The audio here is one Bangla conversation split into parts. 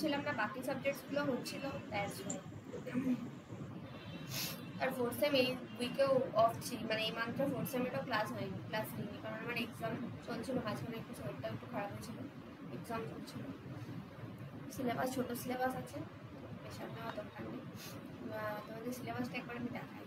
ছিলাম না, বাকি সাবজেক্টসগুলো হচ্ছিল, দ্যাটস ওয়াই। আর ফোর্থ সেম এই উইকেও অফ ছিল, মানে এই মান্থটা ফোর্থ সেমেরও ক্লাস হয়নি, ক্লাস নিইনি, কারণ আমার এক্সাম চলছিল, মাঝখানে একটু শরীরটা একটু খারাপ হয়েছিল, এক্সাম চলছিল। সিলেবাস ছোটো সিলেবাস আছে, প্রেশার নেওয়া দরকার নেই। তোমাদের সিলেবাসটা একবার আমি দেখাই।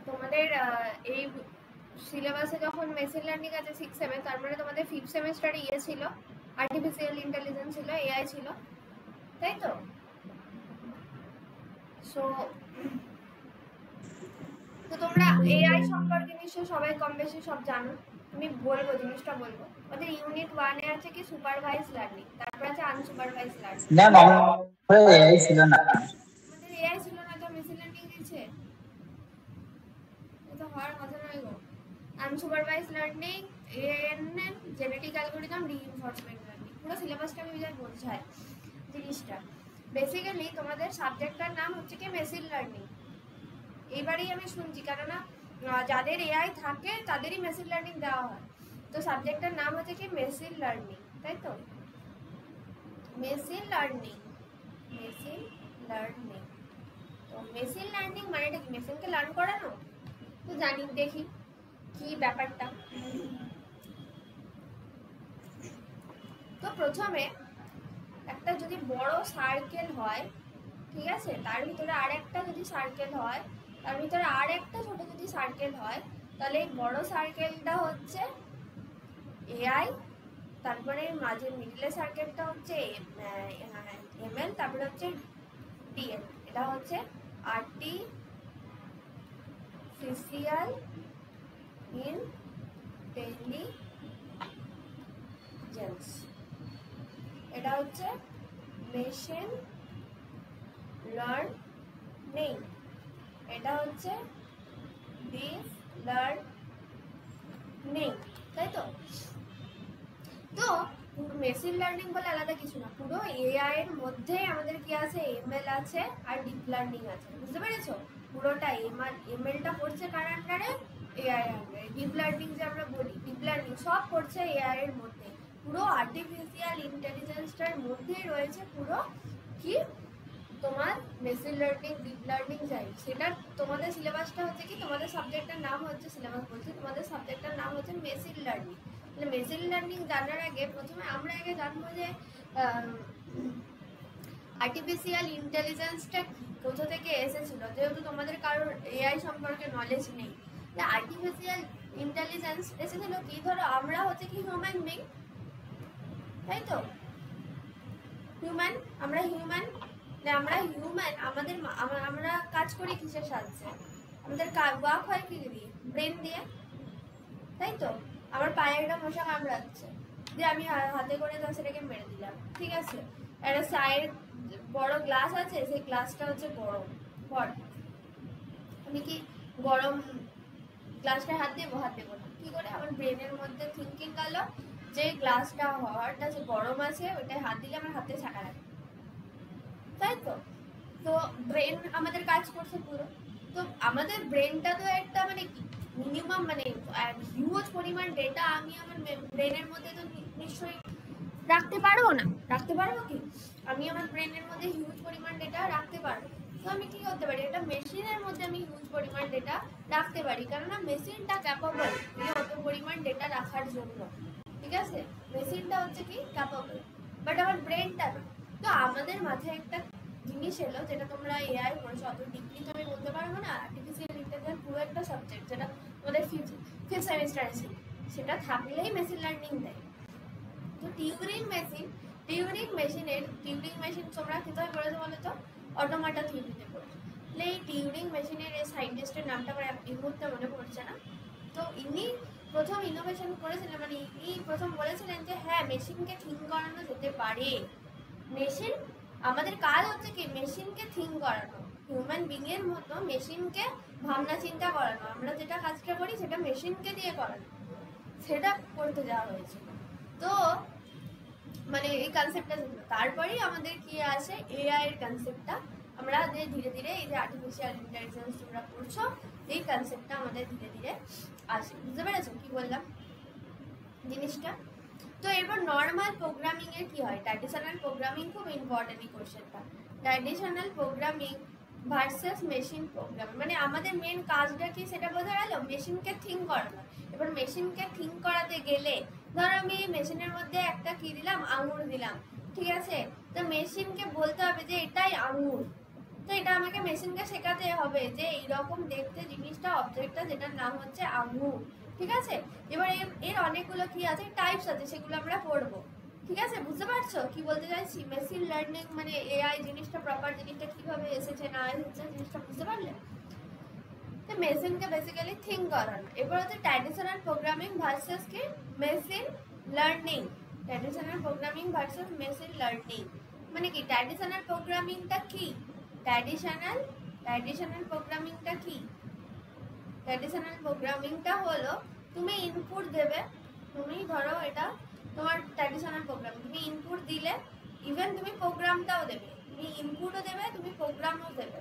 তোমাদের এই সিলেবাসে যখন মেশিন লার্নিং আছে 6-7, তার মানে তোমাদের 5th সেমিস্টারে ইয়ে ছিল, আর্টিফিশিয়াল ইন্টেলিজেন্স ছিল, এআই ছিল, তাই তো? সো তো তোমরা এআই সম্পর্কে নিশ্চয়ই সবাই কম বেশি সব জানো। আমি বলবো, জিনিসটা বলবো। আমাদের ইউনিট 1 এ আছে কি সুপারভাইজ লার্নিং, তারপর আছে আনসুপারভাইজ লার্নিং। না আমাদের এআই ছিল না। আমাদের এআই ছিল না তো মেশিন লার্নিং দিয়েছে, এটা হওয়ার কথা নয় গো। Unsupervised learning, ANN, genetic algorithm, reinforcement learning, পুরো সিলেবাসটা আমি যা বোঝাই জিনিসটা। বেসিক্যালি তোমাদের সাবজেক্টটার নাম হচ্ছে কি মেশিন লার্নিং। এইবারেই আমি শুনছি, কেননা যাদের এআই থাকে তাদেরই মেশিন লার্নিং দেওয়া হয়, তো সাবজেক্টটার নাম হচ্ছে কি মেশিন লার্নিং, তাই তো? Machine learning, machine learning. তো মেশিন লার্নিং মানেটা কি? মেশিনকে লার্ন করানো? তো জানি, দেখি কি ব্যাপারটা। তো প্রথমে একটা যদি বড় সার্কেল হয়, ঠিক আছে, তার ভিতরে আরেকটা যদি সার্কেল হয়, তার ভিতরে আরেকটা ছোট যদি সার্কেল হয়, তাহলে এই বড় সার্কেলটা হচ্ছে এআই, তারপরে মাঝে মিডলে সার্কেলটা হচ্ছে এমএল, তারপরে হচ্ছে ডিএল, এটা হচ্ছে আর্টিফিশিয়াল ইন্টেলিজেন্স, এটা হচ্ছে মেশিন লার্নিং। লার্নিং, এটা হচ্ছে ডিপ লার্নিং, তাই তো? তো মেশিন লার্নিং বলে আলাদা কিছু না, পুরো এআই এর মধ্যেই আমাদের কি আছে, এমএল আছে আর ডিপ লার্নিং আছে, বুঝতে পেরেছো? পুরোটা এমএলটা পড়ছে কার আন্ডারে, এআই আন্ডারে। ডিপ লার্নিং যে আমরা বলি, ডিপ লার্নিং সব পড়ছে এআই এর মধ্যে, পুরো আর্টিফিশিয়াল ইন্টেলিজেন্সটার মধ্যেই রয়েছে পুরো কি তোমার মেশিন লার্নিং, ডিপ লার্নিং যাই। সেটা তোমাদের সিলেবাসটা হচ্ছে কি, তোমাদের সাবজেক্টের নাম হচ্ছে, সিলেবাস বলছে তোমাদের সাবজেক্টের নাম হচ্ছে মেশিন লার্নিং। তাহলে মেশিন লার্নিং জানার আগে প্রথমে আমরা আগে জানবো যে আর্টিফিশিয়াল ইন্টেলিজেন্সটা কোথা থেকে এসেছিল, যেহেতু তোমাদের কারোর এআই সম্পর্কে নলেজ নেই। আর্টিফিশিয়াল ইন্টেলিজেন্স এসেছিল কি, ধরো আমরা হচ্ছে কি হিউম্যান বিং, তাই তো? হিউম্যান, আমরা হিউম্যান, আমরা কাজ করি কিসের সাহায্যে, আমাদের ওয়ার্ক হয় কি দিয়ে, ব্রেন দিয়ে, তাই তো? আমার পায়ে একটা মশা কামড়াচ্ছে, যে আমি হাতে করে সেটাকে মেরে দিলাম, ঠিক আছে? একটা চায়ের বড় গ্লাস আছে, সেই গ্লাসটা হচ্ছে গরম হট, আমি কি গরম গ্লাসটা হাত দেবো? হাত দেবো না। কি করে? আমার ব্রেনের মধ্যে থিঙ্কিং গেল যে গ্লাসটা হট আছে, গরম আছে, ওইটাই হাত দিলে আমার হাতে ছাকা লাগে, তাই তো? তো ব্রেন আমাদের কাজ করছে পুরো। তো আমাদের ব্রেনটা তো একটা মানে মিনিমাম মানে হিউজ পরিমাণ ডেটা আমি আমার ব্রেনের মধ্যে তো নিশ্চয়ই রাখতে পারবো না। রাখতে পারবো কি? আমি আমার ব্রেনের মধ্যে হিউজ পরিমাণ ডেটা রাখতে পারবো। তো আমি কি করতে পারি, একটা মেশিনের মধ্যে আমি হিউজ পরিমাণ ডেটা রাখতে পারি, কেননা মেশিনটা ক্যাপাবল অত পরিমাণ ডেটা রাখার জন্য, ঠিক আছে? মেশিনটা হচ্ছে কি ক্যাপাবল, বাট আমার ব্রেনটা না। তো আমাদের মাথায় একটা জিনিস এলো, যেটা তোমরা এআই পড়ছো, অত ডিপলি তো আমি বলতে পারবো না, আর্টিফিশিয়াল ইন্টেলিজেন্স পুরো একটা সাবজেক্ট, যেটা তোমাদের ফিফথ সেমিস্টারে ছিল, সেটা থাকলেই মেশিন লার্নিং দেয়। তো টিউরিং মেশিন তোমরা কিভাবে পড়েছো বলো তো? অটোমাটা থিওরিতে পড়েছো। তাহলে এই টিউরিং মেশিনের এই সাইন্টিস্টের নামটা আমার এই মুহূর্তে মনে পড়ছে না। তো ইনি প্রথম ইনোভেশন করেছিলেন, মানে ইনি প্রথম বলেছিলেন যে হ্যাঁ, মেশিনকে থিঙ্ক করানো যেতে পারে। মেশিন, আমাদের কাজ হচ্ছে কি মেশিনকে থিঙ্ক করানো, হিউম্যান বিং এর মতো মেশিনকে ভাবনা চিন্তা করানো। আমরা যেটা কাজটা করি সেটা মেশিনকে দিয়ে করানো, সেটা করতে যাওয়া হয়েছিল। তো মানে এই কনসেপ্টটা ছিল, তারপরেই আমাদের কি আসে এআই এর কনসেপ্টটা। আমরা যে ধীরে ধীরে এই যে আর্টিফিশিয়াল ইন্টেলিজেন্স তোমরা পড়ছো, এই কনসেপ্টটা আমাদের ধীরে ধীরে আসে। বুঝতে পেরেছো কি বললাম জিনিসটা? তো এরপর নর্মাল প্রোগ্রামিং এর কি হয়, ট্র্যাডিশনাল প্রোগ্রামিং, খুব ইম্পর্টেন্ট এই কোশ্চেনটা। Traditional programming versus machine programming, মানে আমাদের মেন কাজটা কি সেটা বোঝা গেল, মেশিনকে থিঙ্ক করানো। এবার মেশিনকে থিঙ্ক করাতে গেলে ধর আমি মেশিনের মধ্যে একটা কি দিলাম, আঙুর দিলাম, ঠিক আছে? তো মেশিনকে বলতে হবে যে এটাই আঙুর। তো এটা আমাকে মেশিনকে শেখাতে হবে যে এইরকম দেখতে জিনিসটা, অবজেক্টটা, যেটার নাম হচ্ছে আঙুর, ঠিক আছে? এবার এর অনেকগুলো কি আছে, টাইপস আছে, সেগুলো আমরা পড়বো, ঠিক আছে? বুঝতে পারছো কি বলতে চাইছি? মেশিন লার্নিং মানে এআই জিনিসটা, প্রপার জিনিসটা কিভাবে এসেছে না এসেছে জিনিসটা বুঝতে পারলে? তো মেশিনকে বেসিক্যালি থিঙ্ক করানো। এবার হচ্ছে ট্র্যাডিশনাল প্রোগ্রামিং ভার্সেস কি machine learning. Traditional programming versus machine learning মানে কি? ট্র্যাডিশনাল প্রোগ্রামিংটা কি? ট্র্যাডিশনাল প্রোগ্রামিংটা কি? ট্র্যাডিশনাল প্রোগ্রামিংটা হলো তুমি ইনপুট দেবে, তুমি ধরো এটা তোমার ট্র্যাডিশনাল প্রোগ্রামিং, তুমি ইনপুট দিলে, ইভেন তুমি প্রোগ্রামটাও দেবে, তুমি ইনপুটও দেবে, তুমি প্রোগ্রামও দেবে।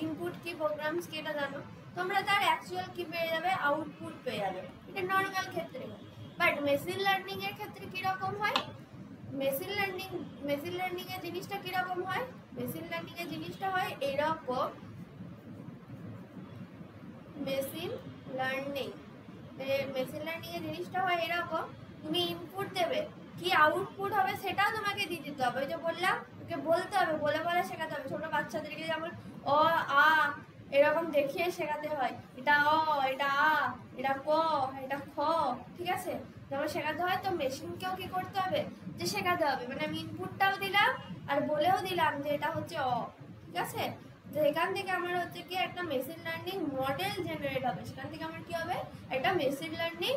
ইনপুট কি, প্রোগ্রামস কি, এটা জানো তোমরা। তার অ্যাকচুয়াল কি পেয়ে যাবে, আউটপুট পেয়ে যাবে। এটা নর্মাল ক্ষেত্রে হয়, বাট মেশিন লার্নিং এর ক্ষেত্রে কিরকম হয়? মেশিন লার্নিং এর জিনিসটা কিরকম হয়? মেশিন লার্নিং এর জিনিসটা হয় এরকম। মেশিন লার্নিং এর জিনিসটা হয় এরকম, তুমি ইনপুট দেবে, কি আউটপুট হবে সেটাও তোমাকে দিয়ে দিতে হবে। ওই যে বললাম, ওকে বলতে হবে, বলে বলে শেখাতে হবে। ছোট বাচ্চাদেরকে যেমন অ আ এরকম দেখিয়ে শেখাতে হয়, এটা অ, এটা আ, এটা ক, এটা খ, ঠিক আছে? যেমন শেখাতে হয়, তো মেশিনকেও কি করতে হবে, যে শেখাতে হবে। মানে আমি ইনপুটটাও দিলাম আর বলেও দিলাম যে এটা হচ্ছে অ, ঠিক আছে? যে এখান থেকে আমার হচ্ছে কি একটা মেশিন লার্নিং মডেল জেনারেট হবে, সেখান থেকে আমার কি হবে, একটা মেশিন লার্নিং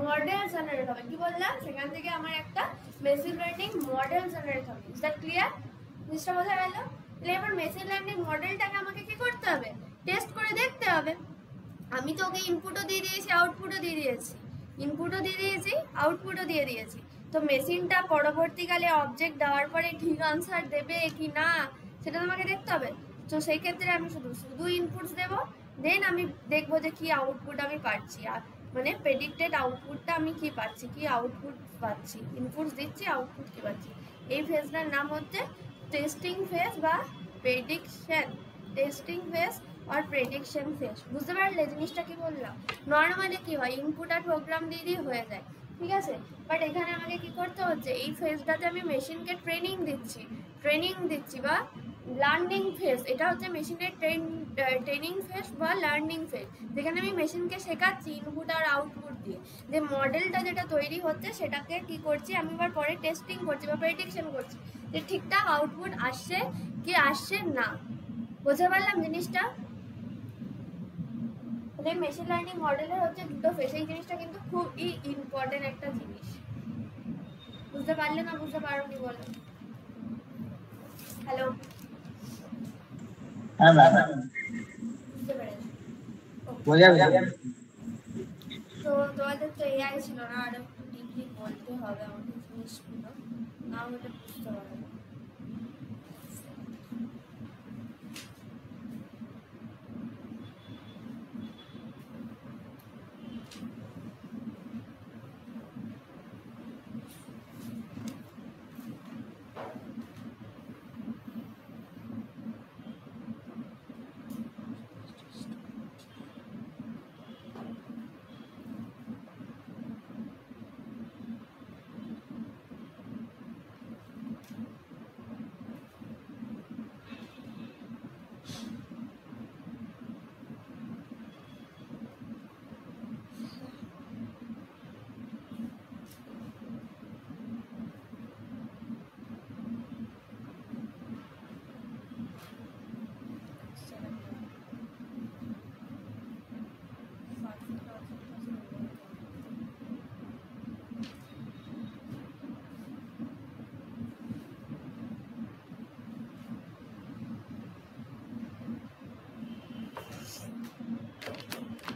মডেল জেনারেট হবে। কি বললাম? সেখান থেকে আমার একটা মেশিন লার্নিং মডেল জেনারেট হবে। Is that clear? জিনিসটা বোঝা গেল? তাহলে এবার মেশিন লার্নিং মডেলটাকে আমাকে কি করতে আমি তো ওকে ইনপুটও দিয়ে দিয়েছি, আউটপুটও দিয়ে দিয়েছি, ইনপুটও দিয়ে দিয়েছি, আউটপুটও দিয়ে দিয়েছি। তো মেশিনটা পরবর্তীকালে অবজেক্ট দেওয়ার পরে ঠিক আনসার দেবে কি না সেটা তোমাকে দেখতে হবে। তো সেই ক্ষেত্রে আমি শুধু ইনপুটস দেবো, দেন আমি দেখবো যে কি আউটপুট আমি পাচ্ছি, আর মানে প্রেডিক্টেড আউটপুটটা আমি কি পাচ্ছি, কি আউটপুট পাচ্ছি, ইনপুটস দিচ্ছি, আউটপুট কি পাচ্ছি। এই ফেজটার নাম হচ্ছে টেস্টিং ফেজ বা প্রেডিকশন, টেস্টিং ফেজ আর প্রেডিকশন ফেজ। বুঝতে পারলে জিনিসটা কি বললাম? নর্মালি কি হয়, ইনপুট আর প্রোগ্রাম দিয়ে দিয়ে হয়ে যায়, ঠিক আছে। বাট এখানে আমাকে কি করতে হচ্ছে, এই ফেজটাতে আমি মেশিনকে ট্রেনিং দিচ্ছি বা লার্নিং ফেজ। এটা হচ্ছে মেশিনের ট্রেনিং ফেজ বা লার্নিং ফেজ, যেখানে আমি মেশিনকে শেখাচ্ছি ইনপুট আর আউটপুট দিয়ে, যে মডেলটা যেটা তৈরি হচ্ছে সেটাকে কি করছি আমি এবার পরে টেস্টিং করছি বা প্রেডিকশন করছি যে ঠিকঠাক আউটপুট আসছে কি আসছে না। বুঝতে পারলাম জিনিসটা? তাহলে মেশিন লার্নিং মডেলের হচ্ছে দুটো ফেজ, এই জিনিসটা কিন্তু খুবই ইম্পর্টেন্ট একটা জিনিস। বুঝতে পারলে না বুঝতে পারোনি বলো? হ্যালো, হ্যাঁ ম্যাম, বুঝতে পেরেছি। বোঝা গেছে। তো তোমাদের তো এআই ছিল না, আর একটু ডিপলি বলতে হবে আমাকে জিনিসগুলো, না হলে বুঝতে পারবে না।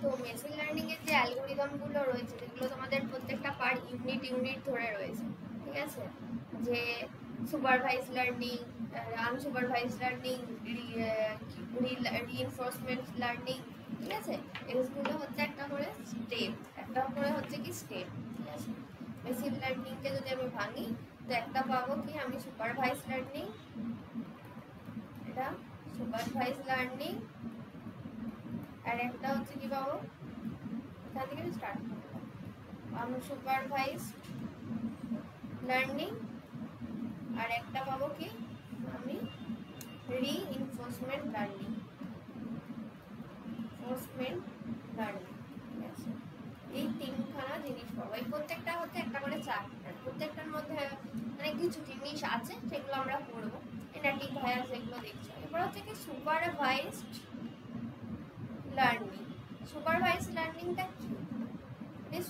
তো মেশিন লার্নিং এর যে অ্যালগরিদমগুলো রয়েছে, যেগুলো তোমাদের প্রত্যেকটা পার ইউনিট ধরে রয়েছে, ঠিক আছে, যে supervise learning, unsupervised learning, reinforcement learning, ঠিক আছে, এগুলো হচ্ছে একটা করে স্টেপ, ঠিক আছে। মেশিন লার্নিংকে যদি আমি ভাঙি, তো একটা পাবো কি আমি সুপারভাইজ লার্নিং, এটা সুপারভাইজ লার্নিং, আর একটা হচ্ছে কি পাবো, এখান থেকে স্টার্ট করবো, আনসুপারভাইজ লার্নিং, আর একটা পাবো কি আমি রিইনফোর্সমেন্ট লার্নিং, ঠিক আছে। এই তিনখানা জিনিস পাবো, এই প্রত্যেকটা হচ্ছে একটা করে চ্যাপ্টার, প্রত্যেকটার মধ্যে মানে কিছু জিনিস আছে সেগুলো আমরা পড়বো, এনাটিক ভাইয়া যেগুলো দেখছো। এবার হচ্ছে কি সুপারভাইজড লার্নিং। সুপারভাইজড লার্নিংটা কি?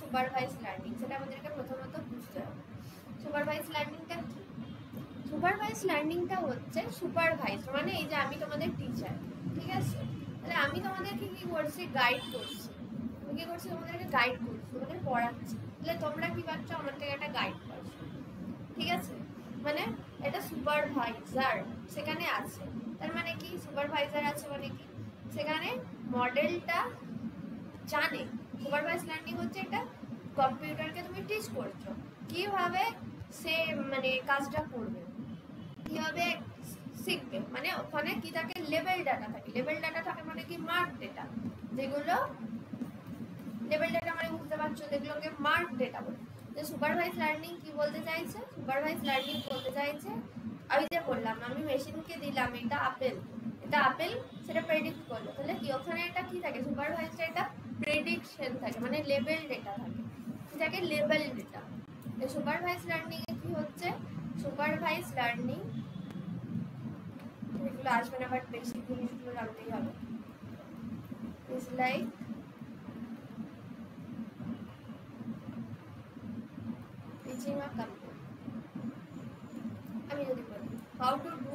সুপারভাইজ লার্নিং সেটা আমাদেরকে প্রথমত বুঝতে হবে। সুপারভাইজ লার্নিংটা কি? সুপারভাইজ লার্নিংটা হচ্ছে সুপারভাইজ মানে এই যে আমি তোমাদের টিচার, ঠিক আছে, তাহলে আমি তোমাদেরকে কি করছি, গাইড করছি, আমি কি করছি তোমাদেরকে গাইড করছি, তোমাদের পড়াচ্ছি, তাহলে তোমরা কি পাচ্ছ আমার থেকে একটা গাইড পাচ্ছ, ঠিক আছে। মানে এটা সুপারভাইজার সেখানে আছে, তার মানে কি সুপারভাইজার আছে মানে কি সেখানে মডেলটা জানে। সুপারভাইজ লার্নিং হচ্ছে এটা কম্পিউটারকে তুমি টিচ করছো কিভাবে সে মানে কাজটা করবে, কিভাবে শিখবে, মানে ওখানে কি থাকে, লেভেল ডাটা থাকে, লেভেল ডাটা থাকে মানে কি মার্ক ডেটা, যেগুলো লেভেল ডেটা মানে বুঝতে পারছো, যেগুলোকে মার্ক ডেটা বলে। যে সুপারভাইজ লার্নিং কি বলতে চাইছে, সুপারভাইজ লার্নিং বলতে চাইছে আমি যে বললাম আমি মেশিনকে দিলাম এটা আপেল, সেটা প্রেডিক্ট করলো, তাহলে কি ওখানে এটা কি থাকে, সুপারভাইজড এটা প্রেডিকশন থাকে, মানে লেভেল ডেটা থাকে, যেটাকে লেভেল ডেটা। সুপারভাইজ লার্নিং এ কি হচ্ছে, সুপারভাইজ লার্নিং এগুলো আসবে না, বাট বেসিক জিনিসগুলো জানতেই হবে। Is like teaching a computer, আমি যদি বলি হাউ টু ডু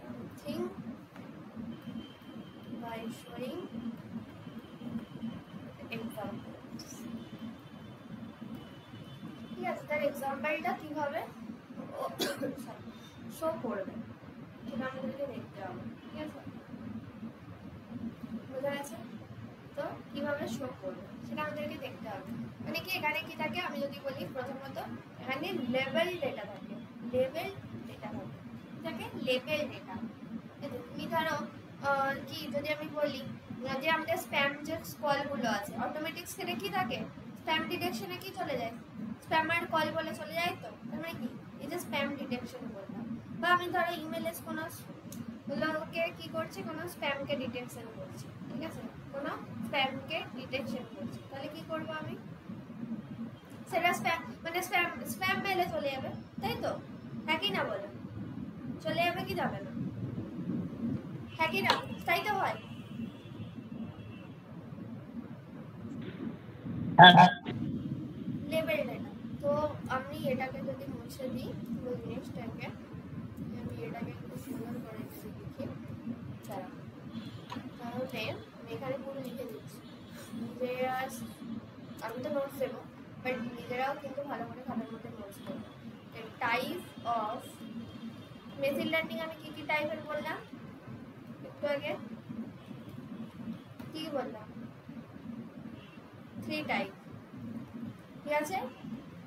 something লেভেলটা কিভাবে শো করবে সেটা আমাদেরকে দেখতে হবে, ঠিক আছে? বোঝা গেছে? তো কিভাবে শো করবে সেটা আমাদেরকে দেখতে হবে। মানে কি এখানে কি থাকে, আমি যদি বলি প্রথমত এখানে লেভেল ডেটা থাকে, লেভেল ডেটা থাকে, এটাকে লেভেল ডেটা। তুমি ধরো কি যদি আমি বলি যে আমাদের স্প্যাম যে কলগুলো আছে অটোমেটিক সেটা কি থাকে, স্প্যাম ডিটেকশনে কি চলে যায়, স্প্যামার কল বলে চলে যায়, তো তার মানে কি এই যে স্প্যাম ডিটেকশন বললাম। বা আমি ধরো ইমেলে কোনো লোকে কি করছে, কোনো স্প্যামকে ডিটেকশন করছে, ঠিক আছে, কোনো স্প্যামকে ডিটেকশন করছে, তাহলে কি করবো আমি, সেটা স্প্যাম মানে স্প্যাম মেলে চলে যাবে, তাই তো? হ্যাঁ কি না বলো, চলে যাবে কি যাবে না, হ্যাঁ কি না, তাই তো হয়। Level data. তো আমি এটাকে যদি মুছে দিই পুরো জিনিসটাকে, আমি এটাকে একটু সুন্দর করে যদি লিখি, তাহলে আমি এখানে পুরো লিখে দিচ্ছি নিজেরা। আমি তো নোটস দেবো, বাট নিজেরাও কিন্তু ভালো করে খাতার মধ্যে নোটস দেবো। টাইপ অফ মেশিন লার্নিং আমি কি কি টাইপের বললাম একটু আগে, কি বললাম, 3 টাইপ, ঠিক আছে?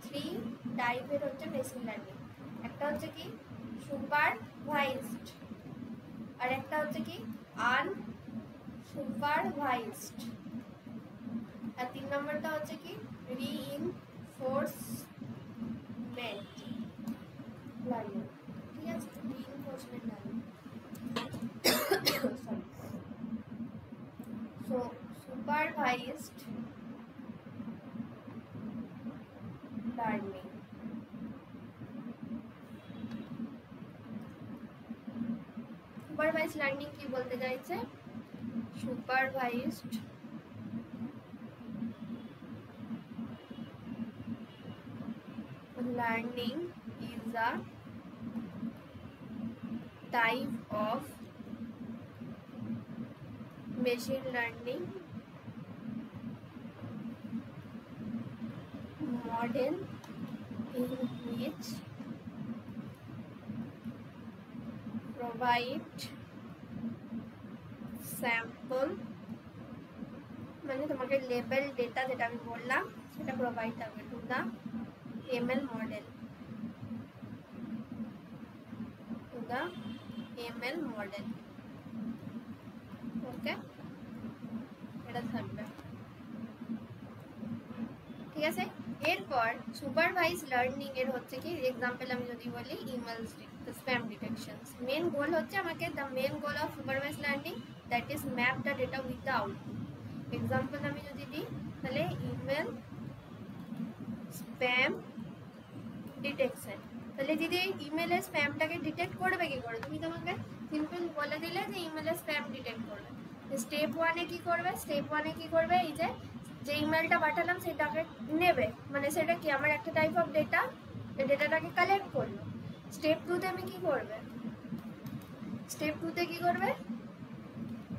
3 টাইপের হচ্ছে মেশিন লার্নিং। একটা হচ্ছে কি সুপারভাইজড, আর একটা হচ্ছে কি আনসুপারভাইজড, আর 3 নম্বরটা হচ্ছে কি রিইনফোর্সমেন্ট লার্নিং, ঠিক আছে? Reinforcement learning. So supervised learning, supervised learning কি বলতে চাইছে, supervised learning is a type of machine learning model in which provide sample, মানে তোমাকে লেভেল ডেটা যেটা আমি বললাম সেটা প্রোভাইড করবে to the ML model, to the ML model, okay? এটা থাকবে, ঠিক আছে? এরপর সুপারভাইজ লার্নিং এর হচ্ছে কি এক্সাম্পল আমি যদি বলি email spam detection. Main goal হচ্ছে আমাকে the main goal of supervise learning that is map the data with the output. Example আমি যদি দিই তাহলে ইমেল স্প্যাম ডিটেকশন, তাহলে দিদি ইমেলের স্প্যামটাকে ডিটেক্ট করবে কি করে, তুমি তোমাকে সিম্পল বলে দিলে যে ইমেলের স্প্যাম ডিটেক্ট করবে। স্টেপ ওয়ানে কি করবে, স্টেপ ওয়ানে কি করবে, এই যে ইমেলটা পাঠালাম সেটাকে নেবে, মানে সেটা কি আমার একটা টাইপ অফ ডেটা, এই ডেটাটাকে কালেক্ট করলো। স্টেপ টুতে আমি কি করবে, স্টেপ টুতে কি করবে,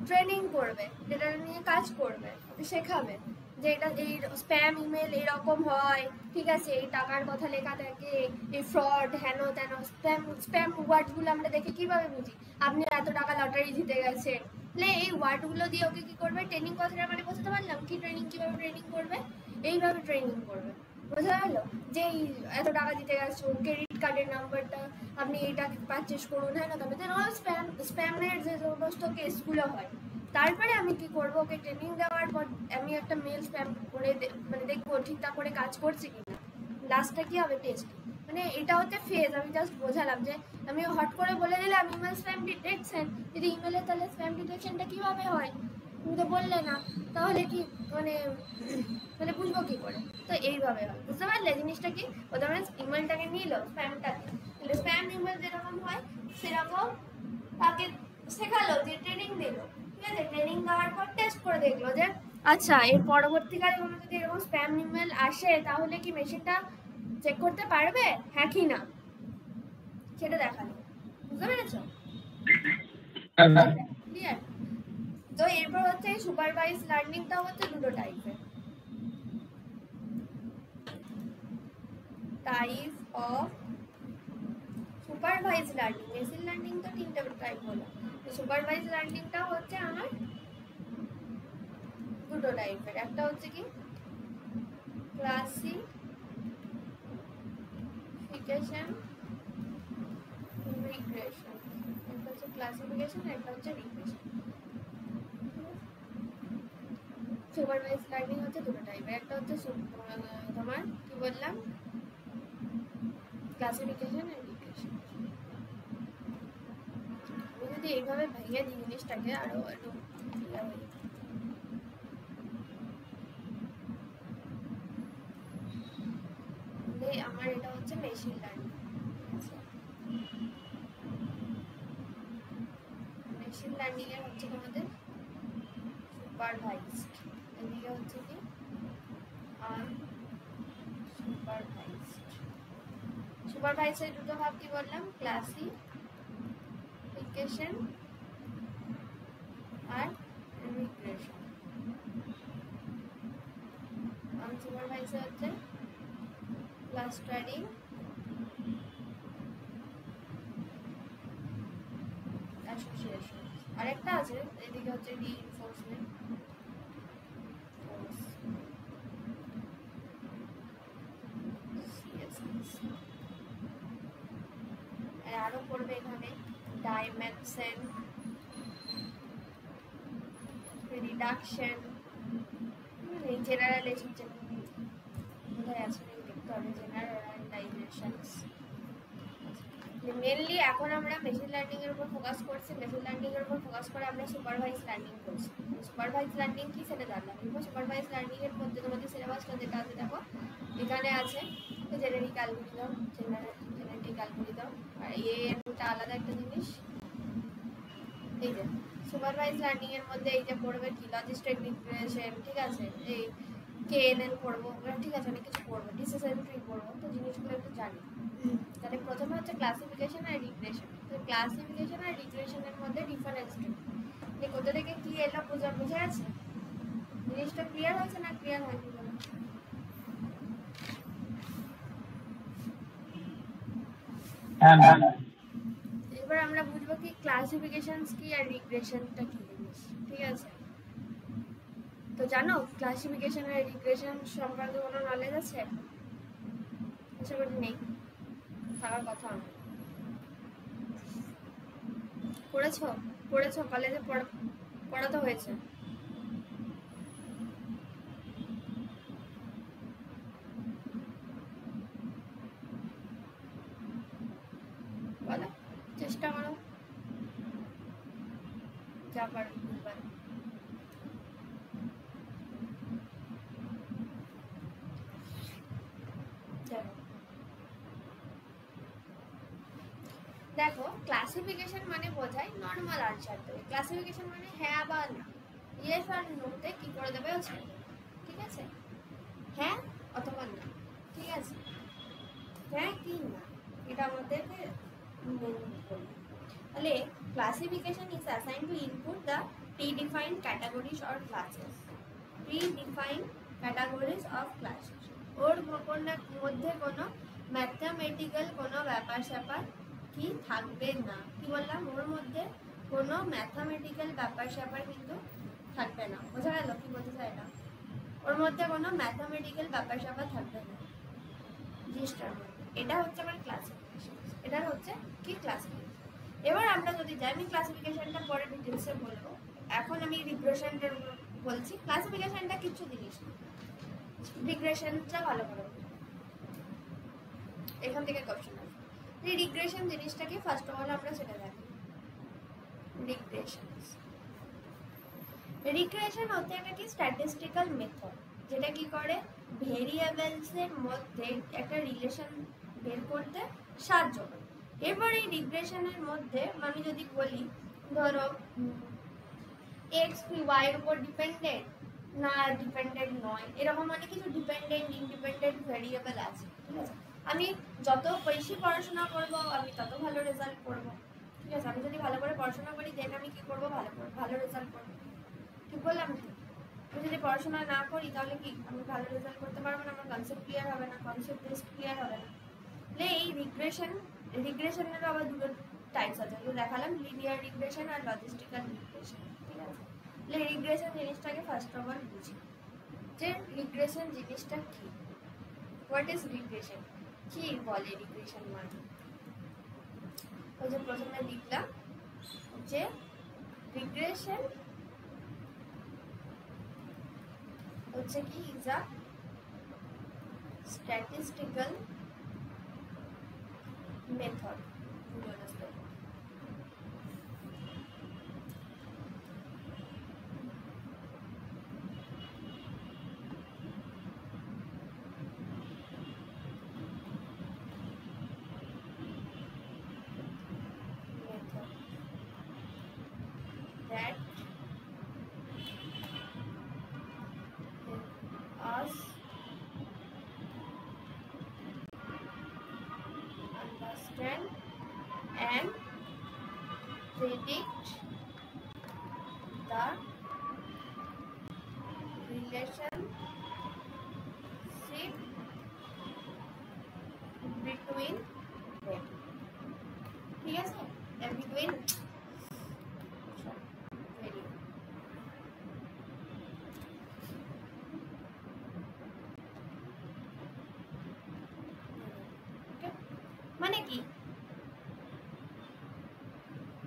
ট্রেনিং করবে, ডেটাটা নিয়ে কাজ করবে, শেখাবে যে এটা এই স্প্যাম ইমেল এইরকম হয়, ঠিক আছে, এই টাকার কথা লেখা থাকে, এই ফ্রড হেন তেন স্প্যাম স্প্যাম ওয়ার্ডগুলো আমরা দেখে কিভাবে বুঝি, আপনি এত টাকা লটারি জিতে গেছে, তাহলে এই ওয়ার্ডগুলো দিয়ে ওকে কি করবে, ট্রেনিং কথাটা মানে বুঝতে পারলাম কি ট্রেনিং, কিভাবে ট্রেনিং করবে, এইভাবে ট্রেনিং করবে, বোঝা গেল? যে এত টাকা দিতে গেছো, ক্রেডিট কার্ডের নাম্বারটা আপনি এইটা পারচেস করুন, হ্যাঁ না, তবে স্প্যামের যে সমস্ত কেসগুলো হয়, তারপরে আমি কি করব, ওকে ট্রেনিং দেওয়ার পর আমি একটা মেল স্প্যাম করে মানে দেখবো ঠিকঠাক করে কাজ করছে কিনা, লাস্টটা কি হবে, টেস্ট। মানে এটা হচ্ছে ফেজ, আমি জাস্ট বোঝালাম যে আমি হট করে বলে দিলাম ইমেল স্প্যাম ডিটেকশন, যদি ইমেলে তাহলে স্প্যাম ডিটেকশনটা কিভাবে হয় তুমি তো বললে না, তাহলে কি মানে মানে বুঝবো কি করে, তো এইভাবে হয়, বুঝতে পারলে জিনিসটা কি? প্রথমে ইমেলটাকে নিল স্প্যামটাকে, তাহলে স্প্যাম ইমেল যেরকম হয় সেরকম তাকে শেখালো, যে ট্রেনিং দিল, ঠিক আছে, ট্রেনিং দেওয়ার পর টেস্ট করে দেখলো যে আচ্ছা এর পরবর্তীকালে কোনো যদি এরকম স্প্যাম ইমেল আসে তাহলে কি মেশিনটা চেক করতে পারবে হ্যাঁ কি না, সেটা দেখালো, বুঝতে পেরেছো? ক্লিয়ার? তো এরপর হচ্ছে সুপারভাইজ লার্নিংটা হচ্ছে দুটো টাইপের, type of supervise learning. Machine learning তো তিনটে টাইপ হলো, তো সুপারভাইজ লার্নিংটা হচ্ছে আমার দুটো টাইপের। একটা হচ্ছে কি ক্লাসিফিকেশন রিগ্রেশন, একটা হচ্ছে ক্লাসিফিকেশন, একটা হচ্ছে রিগ্রেশন। সুপারভাইজ লার্নিং হচ্ছে দুটো টাইপের, একটা হচ্ছে তোমার কি বললাম ক্লাসিফিকেশন এন্ড রিগ্রেশন। আমি যদি এইভাবে ভেঙে দিই জিনিসটাকে আরো একটু ক্লিয়ার হয়ে যাবে। আমার এটা হচ্ছে মেশিন লার্নিং। মেশিন লার্নিং এর হচ্ছে তোমাদের সুপারভাইজড, এদিকে হচ্ছে কি আনসুপারভাইজড। সুপারভাইজড দুটো ভাগ কি বললাম, ক্লাসিফিকেশন আর রিগ্রেশন। আনসুপারভাইজড হচ্ছে ক্লাস্টারিং, অ্যাসোসিয়েশন, আরেকটা আছে এদিকে হচ্ছে রিইনফোর্সমেন্ট। আরো পড়বে এখানে ডাইমেনশন, রিডাকশন, জেনারেলাইজেশন, কোথায় আছে দেখতে হবে, জেনারেলাইজেশনস। মেনলি এখন আমরা মেশিন লার্নিং এর উপর ফোকাস করছি, মেশিন লার্নিং এর উপর ফোকাস করে আমরা সুপারভাইজ লার্নিং করছি। সুপারভাইজ লার্নিং কি সেটা জানলাম। এরপর সুপারভাইজ লার্নিং এর মধ্যে তোমাদের সিলেবাসটা যেটা আছে দেখো এখানে আছে জেনেরিক অ্যালগরিদম, জেনেটিক অ্যালগরিদম, আর এটা আলাদা একটা জিনিস। এই যে সুপারভাইজ লার্নিং এর মধ্যে এই যে পড়বে কি লজিস্টিক রিগ্রেশন, ঠিক আছে, এই কেএনএন পড়বো, ঠিক আছে, অনেক কিছু পড়বো, ডিসিশন ট্রি পড়বো, তো জিনিসগুলো একটু জানি। তাহলে প্রথমে হচ্ছে ক্লাসিফিকেশন আর রিগ্রেশন। তো ক্লাসিফিকেশন আর রিগ্রেশনের মধ্যে ডিফারেন্স কি, কোথা থেকে কি এলো বুঝে আছে? জিনিসটা ক্লিয়ার হয়েছে না ক্লিয়ার হয়নি বলো? এবার আমরা বুঝবো কি ক্লাসিফিকেশন কি আর রিগ্রেশনটা কি জিনিস, ঠিক আছে? তো জানো ক্লাসিফিকেশন আর রিগ্রেশন সম্পর্কে কোনো নলেজ আছে? আশা করি নেই, থাকার কথা আমার। পড়েছো কলেজে পড়াতে হয়েছে? বলো, চেষ্টা করো যা পারো। দেখো ক্লাসিফিকেশন মানে বোঝায় নর্মাল আনসার দেবে, ক্লাসিফিকেশন মানে হ্যাঁ বা না, ইয়েস আর নোতে কি করে দেবে ও ছেড়ে দেবে, ঠিক আছে? হ্যাঁ অথবা না, ঠিক আছে, হ্যাঁ কি না, এটা আমাদেরকে তাহলে classification is assigned to input the predefined categories or classes. Predefined categories of classes, ওর মধ্যে কোনো ম্যাথমেটিক্যাল কোনো ব্যাপার স্যাপার কি থাকবে না। কি বললাম, ওর মধ্যে কোনো ম্যাথমেটিক্যাল ব্যাপার স্যাপার কিন্তু থাকবে না। বোঝা গেল কি বলতে চাই? এটা ওর মধ্যে কোনো ম্যাথমেটিক্যাল ব্যাপার স্যাপার থাকবে না জিনিসটার মধ্যে। এটা হচ্ছে আমার ক্লাসিফিকেশন, এটা হচ্ছে কি ক্লাসিফিকেশন। এবার আমরা যদি যাই, আমি ক্লাসিফিকেশনটা পরে ডিটেলসে বলবো, এখন আমি রিগ্রেশনটা বলছি। ক্লাসিফিকেশনটা কিছু জিনিস না, রিগ্রেশনটা ভালো করে এখান থেকে কোশ্চেন আসবে। রিগ্রেশন জিনিসটা কি ফার্স্ট অফ অল আমরা সেটা জানি। রিগ্রেশন হচ্ছে একটা কি স্ট্যাটিস্টিক্যাল মেথড, যেটা কি করে ভেরিয়েবলস এর মধ্যে একটা রিলেশন বের করতে সাহায্য করে। এবার এই রিগ্রেশনের মধ্যে আমি যদি বলি ধরো এক্স কি ওয়াই এর উপর ডিপেন্ডেন্ট না ডিপেন্ডেন্ট নয়, এরকম অনেক কিছু ডিপেন্ডেন্ট ইন্ডিপেন্ডেন্ট ভেরিয়েবল আছে, ঠিক আছে? আমি যত বেশি পড়াশোনা করব আমি তত ভালো রেজাল্ট করব, ঠিক আছে? আমি যদি ভালো করে পড়াশোনা করি দেন আমি কি করব, ভালো রেজাল্ট করব, ঠিক বললাম তো? আমি যদি পড়াশোনা না করি তাহলে কি আমি ভালো রেজাল্ট করতে পারবো না, আমার কনসেপ্ট ক্লিয়ার হবে না, কনসেপ্ট বেসড ক্লিয়ার হবে না। এই রিগ্রেশনের আবার দুটো টাইপস আছে, তো দেখালাম লিনিয়ার রিগ্রেশন আর লজিস্টিক্যাল রিগ্রেশন। ঠিক আছে, রিগ্রেশন জিনিসটাকে ফার্স্ট অফ অল বুঝি যে রিগ্রেশন জিনিসটা কি, হোয়াট ইজ রিগ্রেশন, কি বলে রিগ্রেশন মানে। ওই যে প্রথমে লিখলাম যে রিগ্রেশন হচ্ছে কি is a statistical method to understand. That us understand and predict the relationship between them. ঠিক আছে, between মানে কি,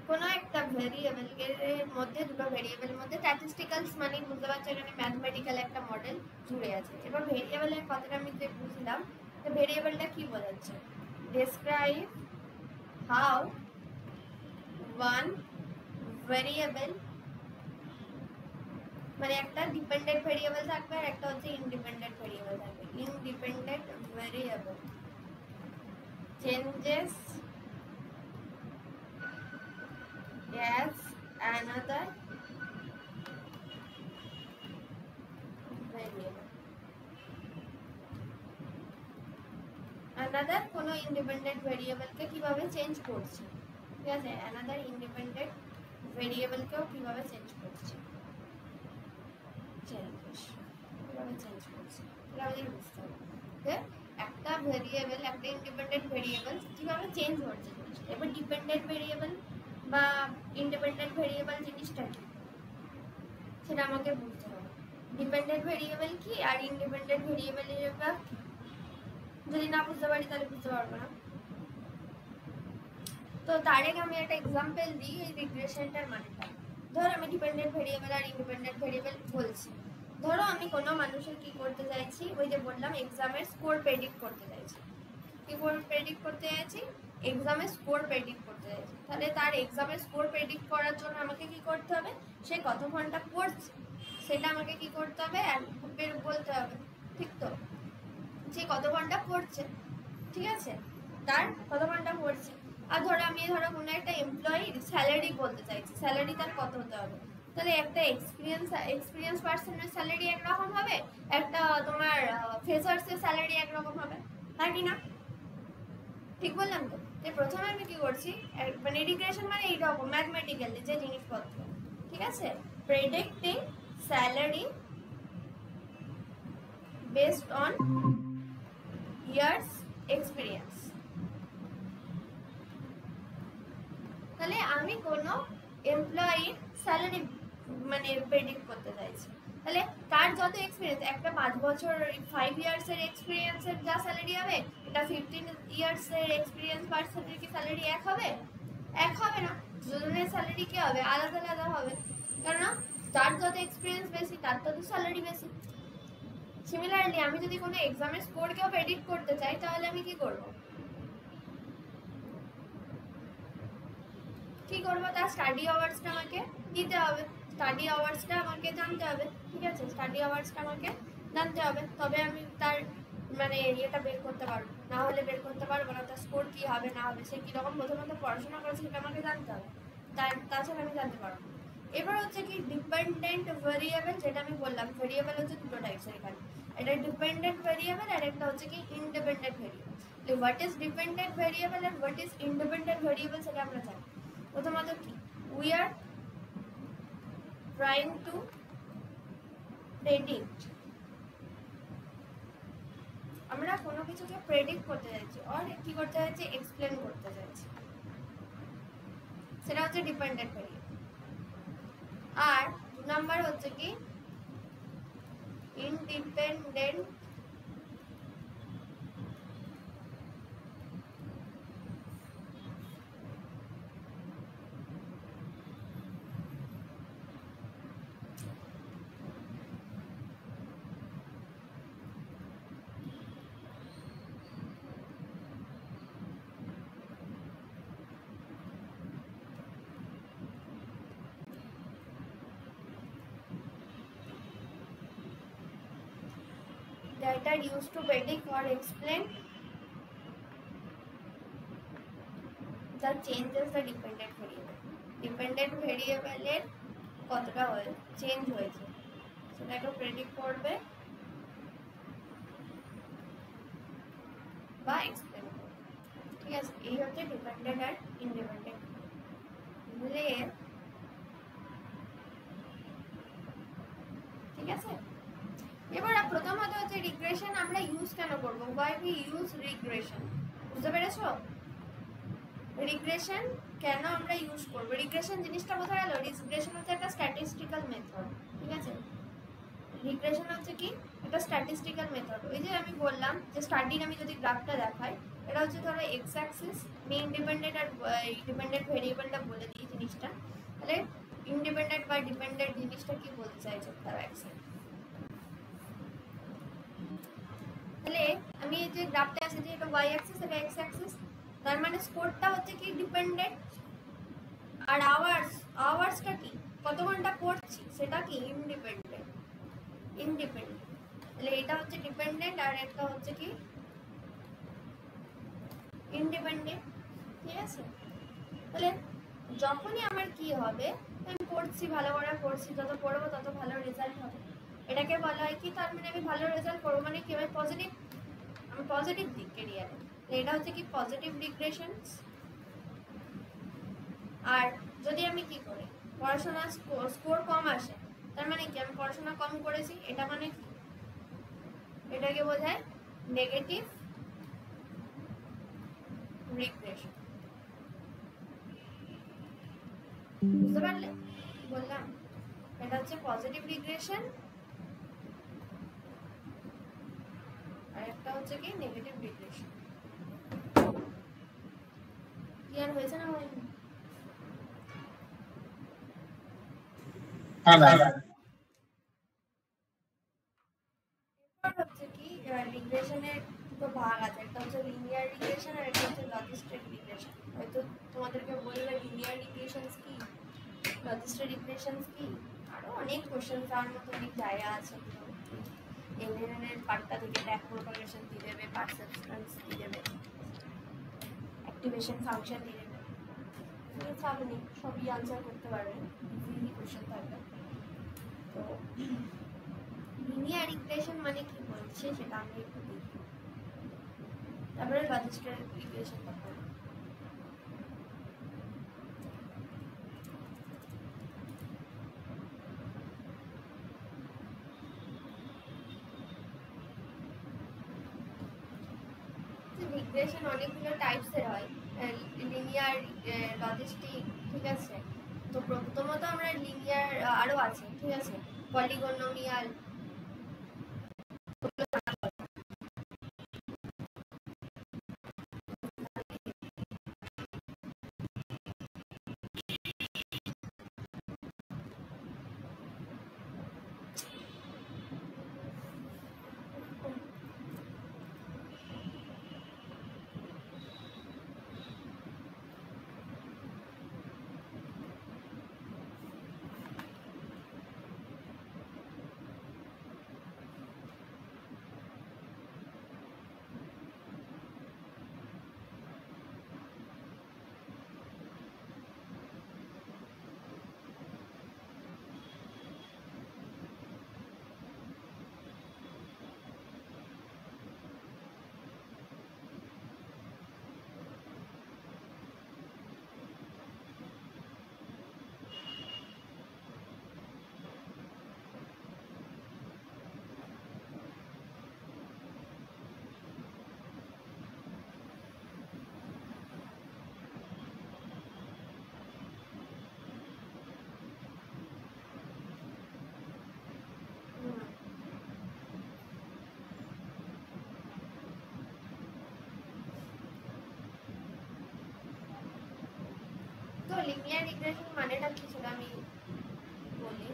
কোনো একটা ভেরিয়েবলের মধ্যে, দুটো ভেরিয়েবলের মধ্যে স্ট্যাটিস্টিক্যালস মানে বুঝতে পারছো এখানে ম্যাথমেটিক্যাল একটা মডেল জুড়ে আছে। এবার ভেরিয়েবলের কথাটা আমি যে বুঝলাম, তো ভেরিয়েবলটা কি বোঝাচ্ছে, ডেসক্রাইব হাউ ওয়ান ভেরিয়েবল, মানে একটা ডিপেন্ডেন্ট ভেরিয়েবল থাকবে আর একটা হচ্ছে ইন্ডিপেন্ডেন্ট ভেরিয়েবল থাকবে। Independent variable changes as another variable. another কোনো ইন্ডিপেন্ডেন্ট ভেরিয়েবলকে কিভাবে চেঞ্জ করছে, ঠিক আছে, another ইন্ডিপেন্ডেন্ট ভেরিয়েবলকেও কিভাবে চেঞ্জ করছে, কিভাবে চেঞ্জ করছে এটা আমাদের বুঝতে হবে। একটা ভেরিয়েবল, একটা ইন্ডিপেন্ডেন্ট ভেরিয়েবল কিভাবে চেঞ্জ হচ্ছে জিনিসটা। এবার ডিপেন্ডেন্ট ভেরিয়েবল বা ইন্ডিপেন্ডেন্ট ভেরিয়েবল জিনিসটা কি সেটা আমাকে বুঝতে হবে। ডিপেন্ডেন্ট ভেরিয়েবল কি আর ইন্ডিপেন্ডেন্ট ভেরিয়েবলের কি, যদি না বুঝতে পারি তাহলে বুঝতে পারবো না। তো তার আগে আমি একটা এক্সাম্পল দিই এই রিগ্রেশনটার মানেটা। ধর আমি ডিপেন্ডেন্ট ভেরিয়েবল আর ইন্ডিপেন্ডেন্ট ভেরিয়েবল বলছি। ধরো আমি কোনো মানুষের কি করতে চাইছি, ওই যে বললাম এক্সামের স্কোর প্রেডিক্ট করতে চাইছি। কি প্রেডিক্ট করতে চাইছি, এক্সামের স্কোর প্রেডিক্ট করতে চাইছি। তাহলে তার এক্সামের স্কোর প্রেডিক্ট করার জন্য আমাকে কি করতে হবে, সে কত ঘন্টা পড়ছে সেটা আমাকে কি করতে হবে বলতে হবে, ঠিক তো, যে কত ঘন্টা পড়ছে, ঠিক আছে, তার কত ঘন্টা পড়ছে। আর ধরো আমি কোনো একটা এমপ্লয়ির স্যালারি বলতে চাইছি, স্যালারি তার কত হতে হবে। তাহলে একটা এক্সপিরিয়েন্স পার্সনের স্যালারি একরকম হবে, একটা তোমার ফ্রেশার্সের স্যালারি একরকম হবে, তাই কি না? ঠিক বললাম তো? প্রথমে আমি কি করছি, মানে রিগ্রেশন মানে এইরকম ম্যাথমেটিক্যালি যে জিনিসপত্র, ঠিক আছে, predicting salary based on years experience. তাহলে আমি কোনো এমপ্লয়ির স্যালারি মানে প্রেডিক্ট করতে চাইছি, তাহলে তার যত এক্সপিরিয়েন্স, একটা 5 বছর 5 ইয়ার্সের এক্সপিরিয়েন্সের যা স্যালারি হবে, এটা 15 ইয়ার্সের এক্সপিরিয়েন্স পার্সনের কি স্যালারি এক হবে? এক হবে না, দুজনের স্যালারি কি হবে, আলাদা আলাদা হবে, কারণ তার যত এক্সপিরিয়েন্স বেশি তার তত স্যালারি বেশি। সিমিলারলি আমি যদি কোনো এক্সামের স্কোরকেও প্রেডিক্ট করতে চাই তাহলে আমি কি করব, তার স্টাডি আওয়ার্সটা আমাকে দিতে হবে, স্টাডি আওয়ার্সটা আমাকে জানতে হবে, ঠিক আছে, স্টাডি আওয়ার্সটা আমাকে জানতে হবে, তবে আমি তার মানে এটা বের করতে পারবো, না হলে বের করতে পারবো না, তার স্কোর কি হবে না হবে, সে কীরকম প্রথমত পড়াশোনা করেছে সেটা আমাকে জানতে হবে, তাছাড়া আমি জানতে পারবো। এবার হচ্ছে কি ডিপেন্ডেন্ট ভেরিয়েবল, যেটা আমি বললাম ভেরিয়েবল হচ্ছে দুটো টাইপসের এখানে, এটা ডিপেন্ডেন্ট ভেরিয়েবল আর একটা হচ্ছে কি independent variable. What is dependent variable আর হোয়াট ইজ ইন্ডিপেন্ডেন্ট ভেরিয়েবল সেটা আমরা জানি। প্রথমত কি, we are trying to predict আমরা কোনো কিছুকে প্রেডিক্ট করতে চাইছি আর কি করতে চাইছি, এক্সপ্লেন করতে চাইছি, সেটা হচ্ছে ডিপেন্ডেন্ট ভেরিয়েবল। আর 2 নাম্বার হচ্ছে কি independent that are used to predict or explain the changes the dependent variable. Dependent ভেরিয়েবলের কতটা চেঞ্জ হয়েছে সেটাকে প্রেডিক্ট করবে বা এক্সপ্লেন করবে। ঠিক আছে, এই হচ্ছে ডিপেন্ডেন্ট আর ইন্ডিপেন্ডেন্ট মিলে। ঠিক আছে, এবার প্রথমত হচ্ছে রিগ্রেশন আমরা ইউজ কেন করব, why we use regression, বুঝতে পেরেছো? রিগ্রেশন কেন আমরা ইউজ করব, রিগ্রেশন জিনিসটা বোঝা গেল। রিগ্রেশন হচ্ছে একটা স্ট্যাটিস্টিক্যাল মেথড। ঠিক আছে, রিগ্রেশন হচ্ছে কি একটা স্ট্যাটিস্টিক্যাল মেথড। ওই যে আমি বললাম যে স্টাডির আমি যদি গ্রাফটা দেখাই, এটা হচ্ছে ধরো এক্স অ্যাক্সিস, আমি ইন্ডিপেন্ডেন্ট আর ডিপেন্ডেন্ট ভেরিয়েবলটা বলে দিই জিনিসটা, তাহলে ইন্ডিপেন্ডেন্ট বা ডিপেন্ডেন্ট জিনিসটা কি বলতে চাইছে তার অ্যাক্সিস। তাহলে আমি এই যে গ্রাফটা আছে যে এটা ওয়াই অ্যাক্সিস, এটা এক্স অ্যাক্সিস, তার মানে স্কোরটা হচ্ছে কি ডিপেন্ডেন্ট, আর আওয়ার্সটা কি কত ঘন্টা পড়ছি সেটা কি ইন্ডিপেন্ডেন্ট। তাহলে এটা হচ্ছে ডিপেন্ডেন্ট আর এটা হচ্ছে কি ইন্ডিপেন্ডেন্ট। ঠিক আছে, তাহলে যখনই আমার কি হবে, আমি পড়ছি, ভালো করে পড়ছি, যত পড়বো তত ভালো রেজাল্ট হবে, এটাকে বলা হয় কি, তার মানে আমি ভালো রেজাল্ট করবো মানে কি হবে, পজিটিভ, আমি পজিটিভ দিক ক্যারিয়ারে। এটা হচ্ছে কি পজিটিভ রিগ্রেশন। আর যদি আমি কি করি, পড়াশোনার স্কোর কম আসে, তার মানে কি আমি পড়াশোনা কম করেছি, এটা মানে কি, এটাকে বোঝায় নেগেটিভ রিগ্রেশন। বুঝতে পারলে বললাম, এটা হচ্ছে পজিটিভ রিগ্রেশন আর একটা হচ্ছে কি নেগেটিভ রিগ্রেশন। ক্লিয়ার হয়েছে না হয়নি? হ্যাঁ ম্যাম। এরপর হচ্ছে কি রিগ্রেশনের দুটো ভাগ আছে, একটা হচ্ছে লিনিয়ার রিগ্রেশন আর একটা হচ্ছে লজিস্টিক রিগ্রেশন। হয়তো তোমাদেরকে বলবে লিনিয়ার রিগ্রেশনস কি, লজিস্টিক রিগ্রেশনস কি, আরো অনেক কোশ্চেন তার মতো অনেক জায়গা আছে। এলএনএন এর পার্টটা থেকে ব্যাক প্রপাগেশন দিয়ে দেবে, পারসেপশনস দিয়ে দেবে, অ্যাক্টিভেশন ফাংশন দিয়ে দেবে, তুমি চাপ নেই, সবই আনসার করতে পারবে, ইজিলি কোশ্চেন থাকবে। তো লিনিয়ার রিগ্রেশন মানে কি বলছে সেটা আমরা একটু দেখি, তারপরে লজিস্টিক রিগ্রেশনটা করব। রিগ্রেশন অনেকগুলো টাইপসের হয়, লিনিয়ার, লজিস্টিক। ঠিক আছে, তো প্রথমত আমরা লিনিয়ার আরো আছে, ঠিক আছে, পলিগোনোমিয়াল, তো লিনিয়ার রিগ্রেশন মানেটা কি সেটা আমি বলি।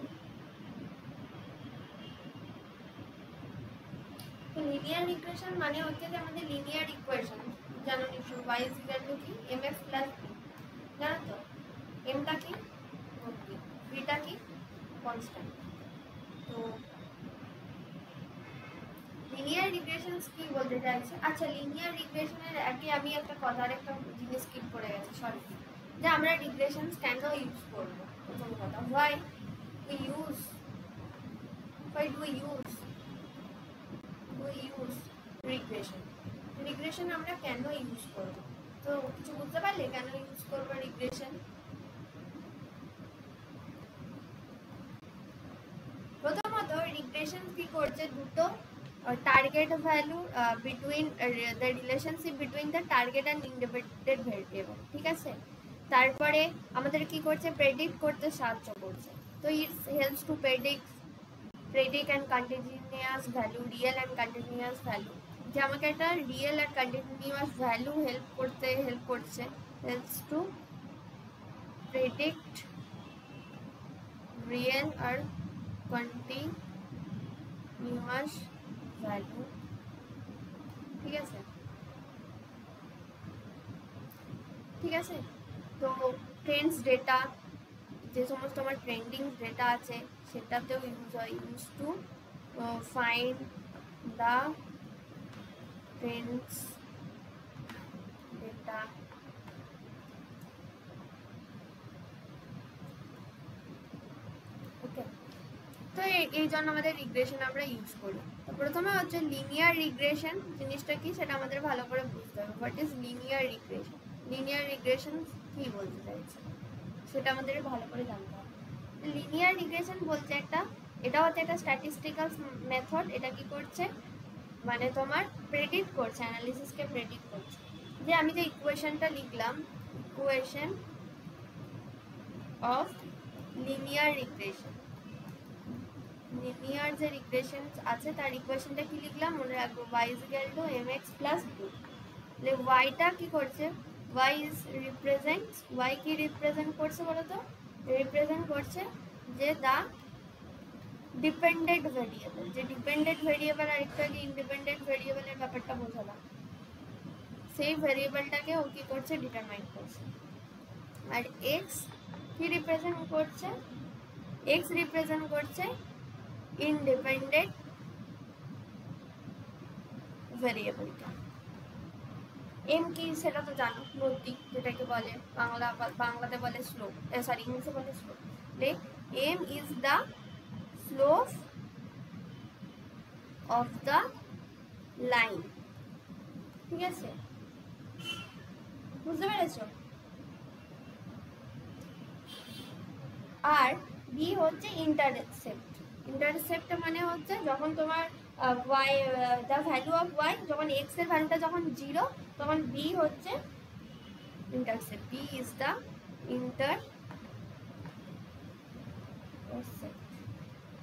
তো লিনিয়ার রিগ্রেশন মানে হচ্ছে যে আমাদের লিনিয়ার ইকুয়েশন, জানো নিশ্চয়ই y is equal to কি mx plus b, জানো তো mটা কি bটা কি কনস্ট্যান্ট। তো লিনিয়ার রিগ্রেশনস কি বলতে চাইছে, আচ্ছা লিনিয়ার রিগ্রেশনের আগে আমি একটা কথার একটা জিনিস স্কিপ করে গেছি, সরি, যে আমরা রিগ্রেশনস কেন ইউজ করব। প্রথম কথা, why we use regression. Regression আমরা কেন ইউজ করব, তো কিছু বুঝতে পারলে কেন ইউজ করব রিগ্রেশন? প্রথমত রিগ্রেশন কি করছে, দুটো target value between the relationship between the target and independent variable, ঠিক আছে। তারপরে আমাদের কি করছে, প্রেডিক্ট করতে সাহায্য করছে। তো it's helps to predict and continuous value, real and continuous value, যে আমাকে একটা real and continuous value help করছে, হেল্পস টু প্রেডিক্ট রিয়েল আর কন্টিনিউয়াস ভ্যালু, ঠিক আছে। তো ট্রেন্ডস ডেটা, যে সমস্ত আমার ট্রেন্ডিং ডেটা আছে সেটাতেও use to find the trends data. Okay, তো এই জন্য আমাদের রিগ্রেশন আমরা ইউজ করি। তো প্রথমে হচ্ছে লিনিয়ার রিগ্রেশন জিনিসটা কি সেটা আমাদের ভালো করে বুঝতে হবে। What is linear regression? Linear regression কি বলতে চাইছে সেটা আমাদের ভালো করে জানতে হবে। লিনিয়ার রিগ্রেশন বলছে এটা হচ্ছে একটা স্ট্যাটিস্টিক্যাল মেথড। এটা কি করছে, মানে তোমার প্রেডিক্ট করছে, অ্যানালিসিসকে প্রেডিক্ট করছে। যে আমি যে ইকুয়েশনটা লিখলাম, equation of linear regression, linear যে রিগ্রেশন আছে তার ইকুয়েশনটা কি লিখলাম মনে রাখবো, y is equal to mx plus b। তাহলে yটা কি করছে, y কি রিপ্রেজেন্ট করছে বলো তো, রিপ্রেজেন্ট করছে যে দা ডিপেন্ডেন্ট ভেরিয়েবল, যে ডিপেন্ডেন্ট ভেরিয়েবল আর একটু আগে ইন্ডিপেন্ডেন্ট ভেরিয়েবলের ব্যাপারটা বোঝালাম, সেই ভেরিয়েবলটাকে ও কি করছে, ডিটারমাইন করছে। আর x কি রিপ্রেজেন্ট করছে, x রিপ্রেজেন্ট করছে ইন্ডিপেন্ডেন্ট ভেরিয়েবলটা। এম কি সেটা তো জানো, নতি যেটাকে বলে বাংলাতে বলে স্লোপ, সরি ইংলিশে বলে slope. M is the slope of the line, ঠিক আছে, বুঝতে পেরেছো? আর বি হচ্ছে ইন্টারসেপ্ট মানে হচ্ছে যখন তোমার y the value of y, যখন x এর ভ্যালুটা যখন 0 তখন b হচ্ছে intercept, b is the intercept.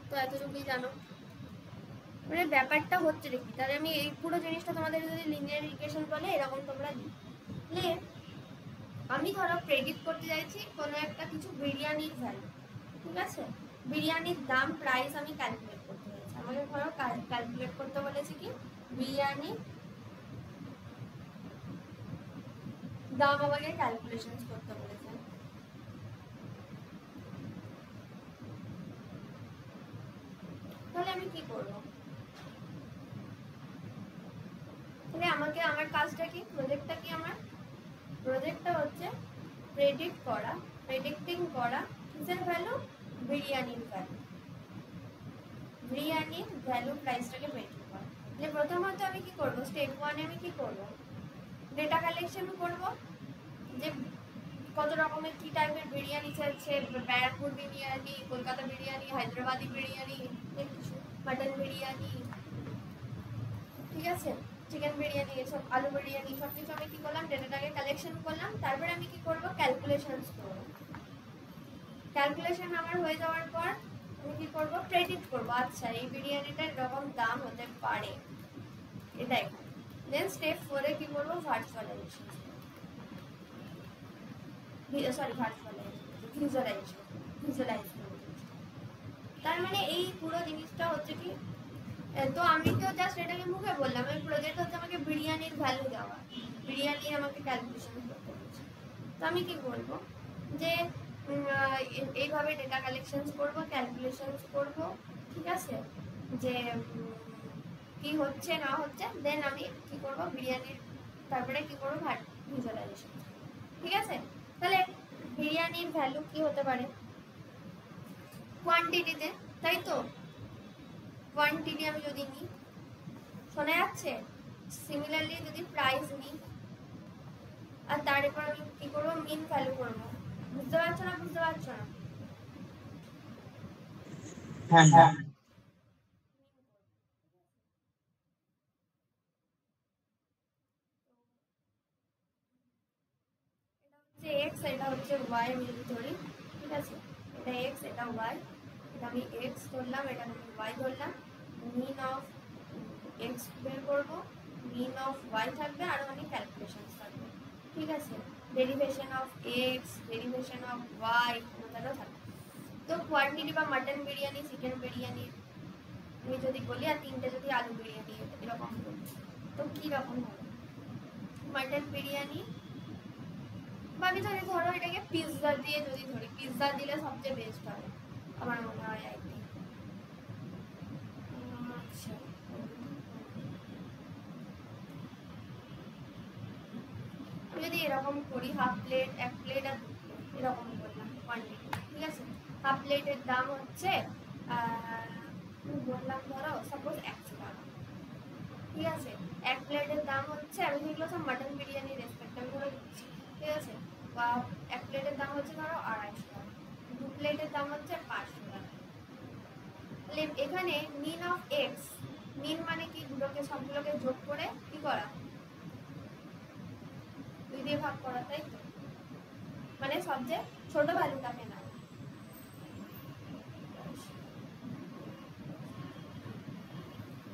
তো এতটুকুই জানো, মানে ব্যাপারটা হচ্ছে দেখি। তাহলে আমি এই পুরো জিনিসটা তোমাদের যদি লিনিয়ার রিগ্রেশন বলে এরকম তোমরা লিখলে, আমি ধরো প্রেডিক্ট করতে চাইছি কোনো একটা কিছু বিরিয়ানির ভ্যালু, ঠিক আছে, বিরিয়ানির দাম প্রাইস আমি ক্যালকুলেট করতে চাইছি। আমাকে ধরো ক্যালকুলেট করতে বলেছে কি বিরিয়ানি দাম, আমাকে ক্যালকুলেশন করতে বলেছে। তাহলে আমি কি করব, তাহলে আমাকে আমার কাজটা কি, প্রজেক্টটা কি, আমার প্রজেক্টটা হচ্ছে প্রেডিক্টিং করা কিসের ভ্যালু, বিরিয়ানির ভ্যালু প্রাইসটাকে প্রেডিক্ট করা। তাহলে প্রথমত আমি কি করব, স্টেপ 1 আমি কি করব, ডেটা কালেকশন করব, যে কত রকমের কি টাইপের বিরিয়ানি চাইছে, ব্যারাকপুর বিরিয়ানি, কলকাতা বিরিয়ানি, হায়দ্রাবাদি বিরিয়ানি, মাটন বিরিয়ানি, ঠিক আছে, চিকেন বিরিয়ানি, এসব আলু বিরিয়ানি, সব কিছু আমি কি করলাম, ডেটাটাকে কালেকশন করলাম। তারপরে আমি কি করব, ক্যালকুলেশনস করব। ক্যালকুলেশন আমার হয়ে যাওয়ার পর আমি কি করব, প্রেডিক্ট করব, আচ্ছা এই বিরিয়ানিটার এরকম দাম হতে পারে, এটাই। দেন স্টেপ 4 এ কি করব, ভার্চুয়ালাইজেশন। সরি ভিজুয়ালাইজেশন ভিজুয়ালাইজ করবো। তার মানে এই পুরো জিনিসটা হচ্ছে কি, তো আমি তো জাস্ট এটাকে মুখে বললাম, এই প্রজেক্ট হচ্ছে আমাকে বিরিয়ানির ভ্যালু দেওয়া, বিরিয়ানি আমাকে ক্যালকুলেশন করতে হচ্ছে। তো আমি কি বলবো যে এইভাবে ডেটা কালেকশনস করবো, ক্যালকুলেশনস করবো, ঠিক আছে, যে কি হচ্ছে না হচ্ছে, দেন আমি কি করবো বিরিয়ানির, তারপরে কি করবো ভিজুয়ালাইজেশন, ঠিক আছে। তাহলে বিরিয়ানির ভ্যালু কি হতে পারে কোয়ান্টিটিতে, তাই তো, কোয়ান্টিটি আমি যদি নিই, শোনা যাচ্ছে, সিমিলারলি যদি প্রাইস নিই, আর তার উপর আমি কি করবো মিন ভ্যালু করবো, বুঝতে পারছো না, বুঝতে পারছো না? হ্যাঁ হ্যাঁ x, এটা হচ্ছে y আমি যদি ধরি, ঠিক আছে, এটা x, এটা y, এটা আমি x ধরলাম, এটা আমি y ধরলাম, মিন অফ x বের করবো, মিন অফ y থাকবে, আর মানে ক্যালকুলেশন থাকবে, ঠিক আছে, derivation of x, derivation of y কোনোটারও থাকবে। তো কোয়ান্টিটি বা মাটন বিরিয়ানি, চিকেন বিরিয়ানি আমি যদি বলি, আর তিনটে যদি আলু বিরিয়ানি এরকম বলি, তো কীরকম হবে? মাটন বিরিয়ানি, বা আমি ধরো এটাকে পিৎজা দিয়ে যদি ধরি, পিৎজা দিলে সবচেয়ে বেস্ট হবে আমার মনে হয়, আই থিঙ্ক। আচ্ছা, আমি যদি এরকম করি, হাফ প্লেট, এক প্লেট আর দু প্লেট এরকম করলাম কোয়ান্টিটি, ঠিক আছে, হাফ প্লেটের দাম হচ্ছে বললাম ধরো সাপোজ 100 টাকা, ঠিক আছে, এক প্লেটের দাম হচ্ছে, আমি যেগুলো সব মাটন বিরিয়ানি রেসপেক্ট আমি করে দিচ্ছি, ঠিক আছে, বা এক প্লেটের দাম হচ্ছে ধরো 250 টাকা, দু প্লেটের দাম হচ্ছে 500 টাকা। তাহলে এখানে মিন অফ এক্স, মিন মানে কি, দুটোকে সবগুলোকে যোগ করে কি করা, 2 দিয়ে ভাগ করা, তাই তো, মানে সবচেয়ে ছোট ভ্যালুটাকে না।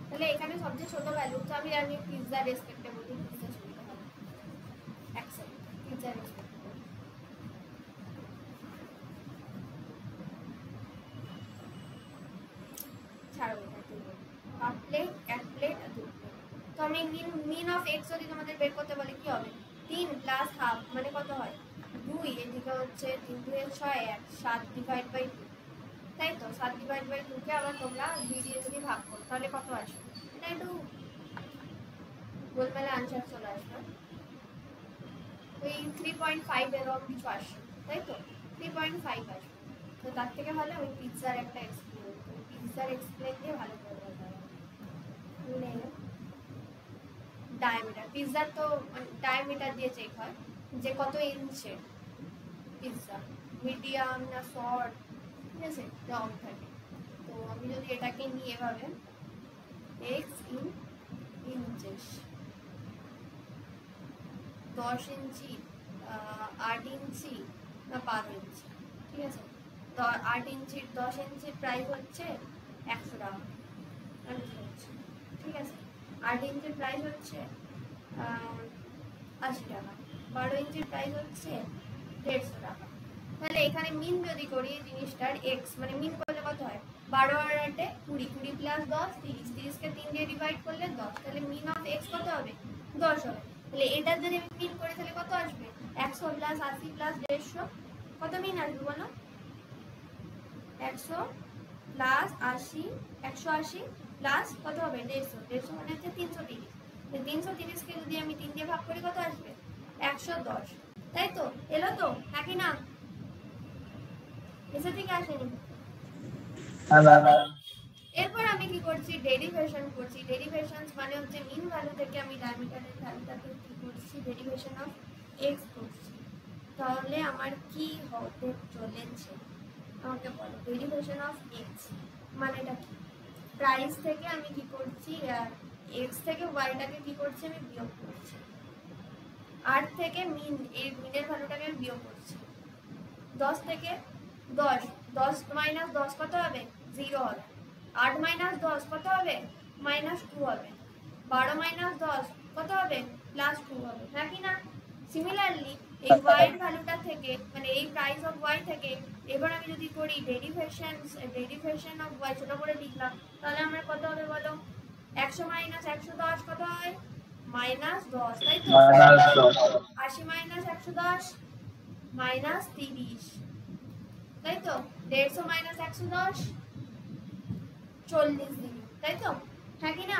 তাহলে এখানে সবচেয়ে ছোট ভ্যালু, তো আমি পিৎজা রেসপেক্টে বলি, পিৎজা শুনতে হবে, অ্যাকসেপ্ট, পিৎজা রেসপেক্ট ছাড়বো, হাফ প্লেট, এক প্লেট আর দু প্লেট। তো আমি মিন অফ এক্স যদি তোমাদের বের করতে বলে কি হবে, 3 প্লাস হাফ মানে কত হয় 2, এদিকে হচ্ছে 3 2 6 1, 7 ডিভাইড বাই 2, তাই তো, 7 ডিভাইড বাই 2 কে আবার তোমরা 2 দিয়ে যদি ভাগ করো তাহলে কত আসবে, এটা একটু গোলমেলে আনসার চলে আসবে, ওই 3.5 এরকম কিছু আসবে, তাই তো, 3.5 আসবে। তো তার থেকে ভালো ওই পিৎজার একটা এক্সপ্লেন, পিৎজার এক্সপ্লেন দিয়ে ভালো করে বলতে হবে, ডায়ামিটার, পিৎজার তো ডায়ামিটার দিয়ে চেক হয় যে কত ইঞ্চের পিৎজা, মিডিয়াম না শর্ট, ঠিক আছে, লং থাকে। তো আমি যদি এটাকে নিই এভাবে, এক্স ইন ইঞ্চেস, 10 ইঞ্চি, 8 ইঞ্চি না 12 ইঞ্চি, ঠিক আছে, তো 8 ইঞ্চির 10 ইঞ্চির প্রাইস হচ্ছে 100 টাকা, ঠিক আছে, 8 ইঞ্চির প্রাইস হচ্ছে 80 টাকা, 12 ইঞ্চির প্রাইস হচ্ছে 150 টাকা। তাহলে এখানে মিন যদি করি এই জিনিসটার এক্স, মানে মিন করলে কত হয়, 12 আর 8 20, 20 প্লাস 10 30, 30কে 3 দিয়ে ডিভাইড করলে 10, তাহলে মিন অফ এক্স কত হবে 10 হবে। তাহলে এটা যদি আমি মিন করি তাহলে কত আসবে, 100 প্লাস 80 প্লাস 150, কত মিন আসবে বলো, 100 প্লাস 80, 180 প্লাস কত হবে 150, 150 মানে হচ্ছে 330, 330কে যদি আমি 3 দিয়ে ভাগ করি কত আসবে 110, তাই তো, এলো তো নাকি না, এসে থেকে আসেনি। এরপর আমি কি করছি, ডেরিভেশন করছি, ডেরিভেশন মানে হচ্ছে মিন ভ্যালু থেকে আমি ডায়ামিটারের ভ্যালুটাকে কি করছি, ডেরিভেশন অফ এক্স করছি। তাহলে আমার কি হতে চলেছে আমাকে বলো, ডেরিভেশন অফ এক্স মানেটা কি, প্রাইস থেকে আমি কি করছি, এক্স থেকে ওয়াইটাকে কি করছি আমি বিয়োগ করছি, 8 থেকে মিন, এই মিনের ভ্যালুটাকে আমি বিয়োগ করছি, 10 থেকে 10, 10 মাইনাস 10 কত হবে 0 হবে, 8 মাইনাস 10 কত হবে -2 হবে, 12 মাইনাস 10 কত হবে +2 হবে, নাকি না। সিমিলারলি এই y এর ভ্যালুটা থেকে মানে এই প্রাইস অফ y থেকে এবার আমি যদি করি ডেরিভেশন অফ y ছোট করে লিখলাম, তাহলে আমার কত হবে বলো? 100 মাইনাস 110 কত হয়? মাইনাস 10, তাই তো? -10 80 মাইনাস 110 মাইনাস 30, তাই তো? 150 মাইনাস 110 40 দিন, তাই তো? হ্যাঁ কি না?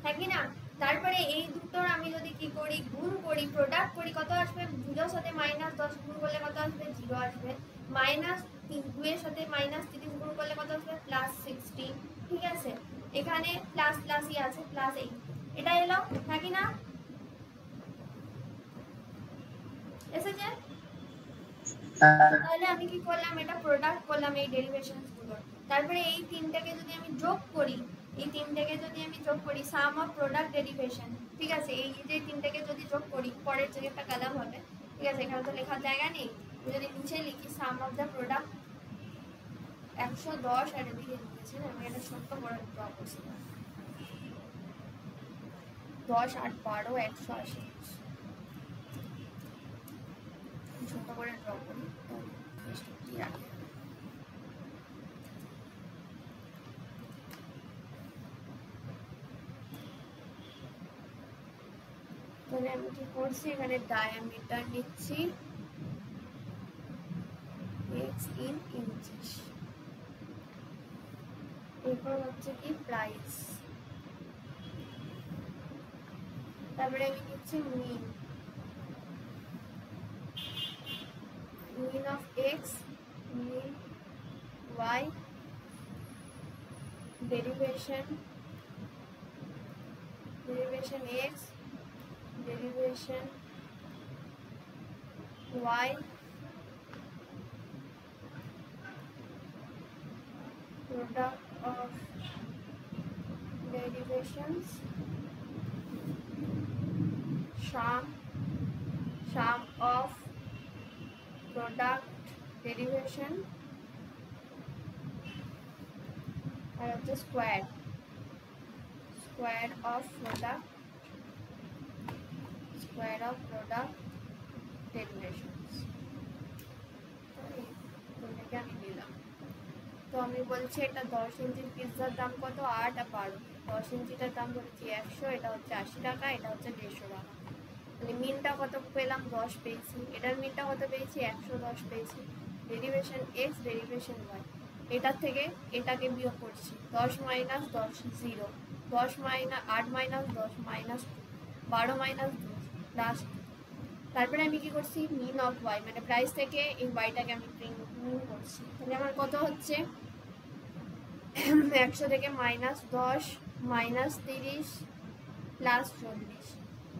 হ্যাঁ কি না? তারপরে এই দুটোর আমি যদি কি করি, গুণ করি, প্রোডাক্ট করি, কত আসবে? 0 এর সাথে -10 গুণ করলে কত আসবে? 0 আসবে। -2 এর সাথে -30 গুণ করলে কত আসবে? +60, ঠিক আছে? এখানে প্লাস প্লাসই আছে, +8, এটা এলো। হ্যাঁ কি না? এসেছে? তাহলে আমি কি করলাম? এটা প্রোডাক্ট করলাম এই ডেরিভেশনস গুলো। তারপরে এই তিনটাকে যদি আমি যোগ করি, সাম অফ প্রোডাক্ট ডেরিভেশন, ঠিক আছে? এই যে তিনটাকে যদি যোগ করি, পরের জায়গাটা কালাম হবে, ঠিক আছে? এখানে তো লেখার জায়গা নেই, যদি নিচে লিখি সাম অফ দ্য প্রোডাক্ট 110, আর এদিকে লিখেছেন আমি এটা ছোট্ট করে ড্র করছি, 10 8 12 180, ছোট করে ড্র করি তো কি রাখি। তাহলে আমি কি করছি, এখানে ডায়ামিটার নিচ্ছি x in inches, এরপর হচ্ছে কি প্রাইস, তারপরে আমি নিচ্ছি mean of x, mean y, derivation x, derivation y, product of derivations, sum of product derivation, আর হচ্ছে square of product derivations, আমি নিলাম। তো আমি বলছি এটা 10 ইঞ্চির পিৎজার দাম কত? 8 আর 12, 10 ইঞ্চিটার দাম বলেছি 100, এটা হচ্ছে 80 টাকা, এটা হচ্ছে 150 টাকা। মানে মিনটা কত পেলাম? 10 পেয়েছি। এটার মিনটা কত পেয়েছি? 110 পেয়েছি। ডেরিভেশন x, ডেরিভেশন y, এটার থেকে এটাকে বিয়োগ করছি, 10 minus 10 0, 10 minus 8 minus 10 -2, 12 minus 2 plus. তারপরে আমি কি করছি? মিন অফ y, মানে প্রাইস থেকে এই yটাকে আমি মিন করছি। তাহলে আমার কত হচ্ছে? 100 থেকে -10 -30 +40।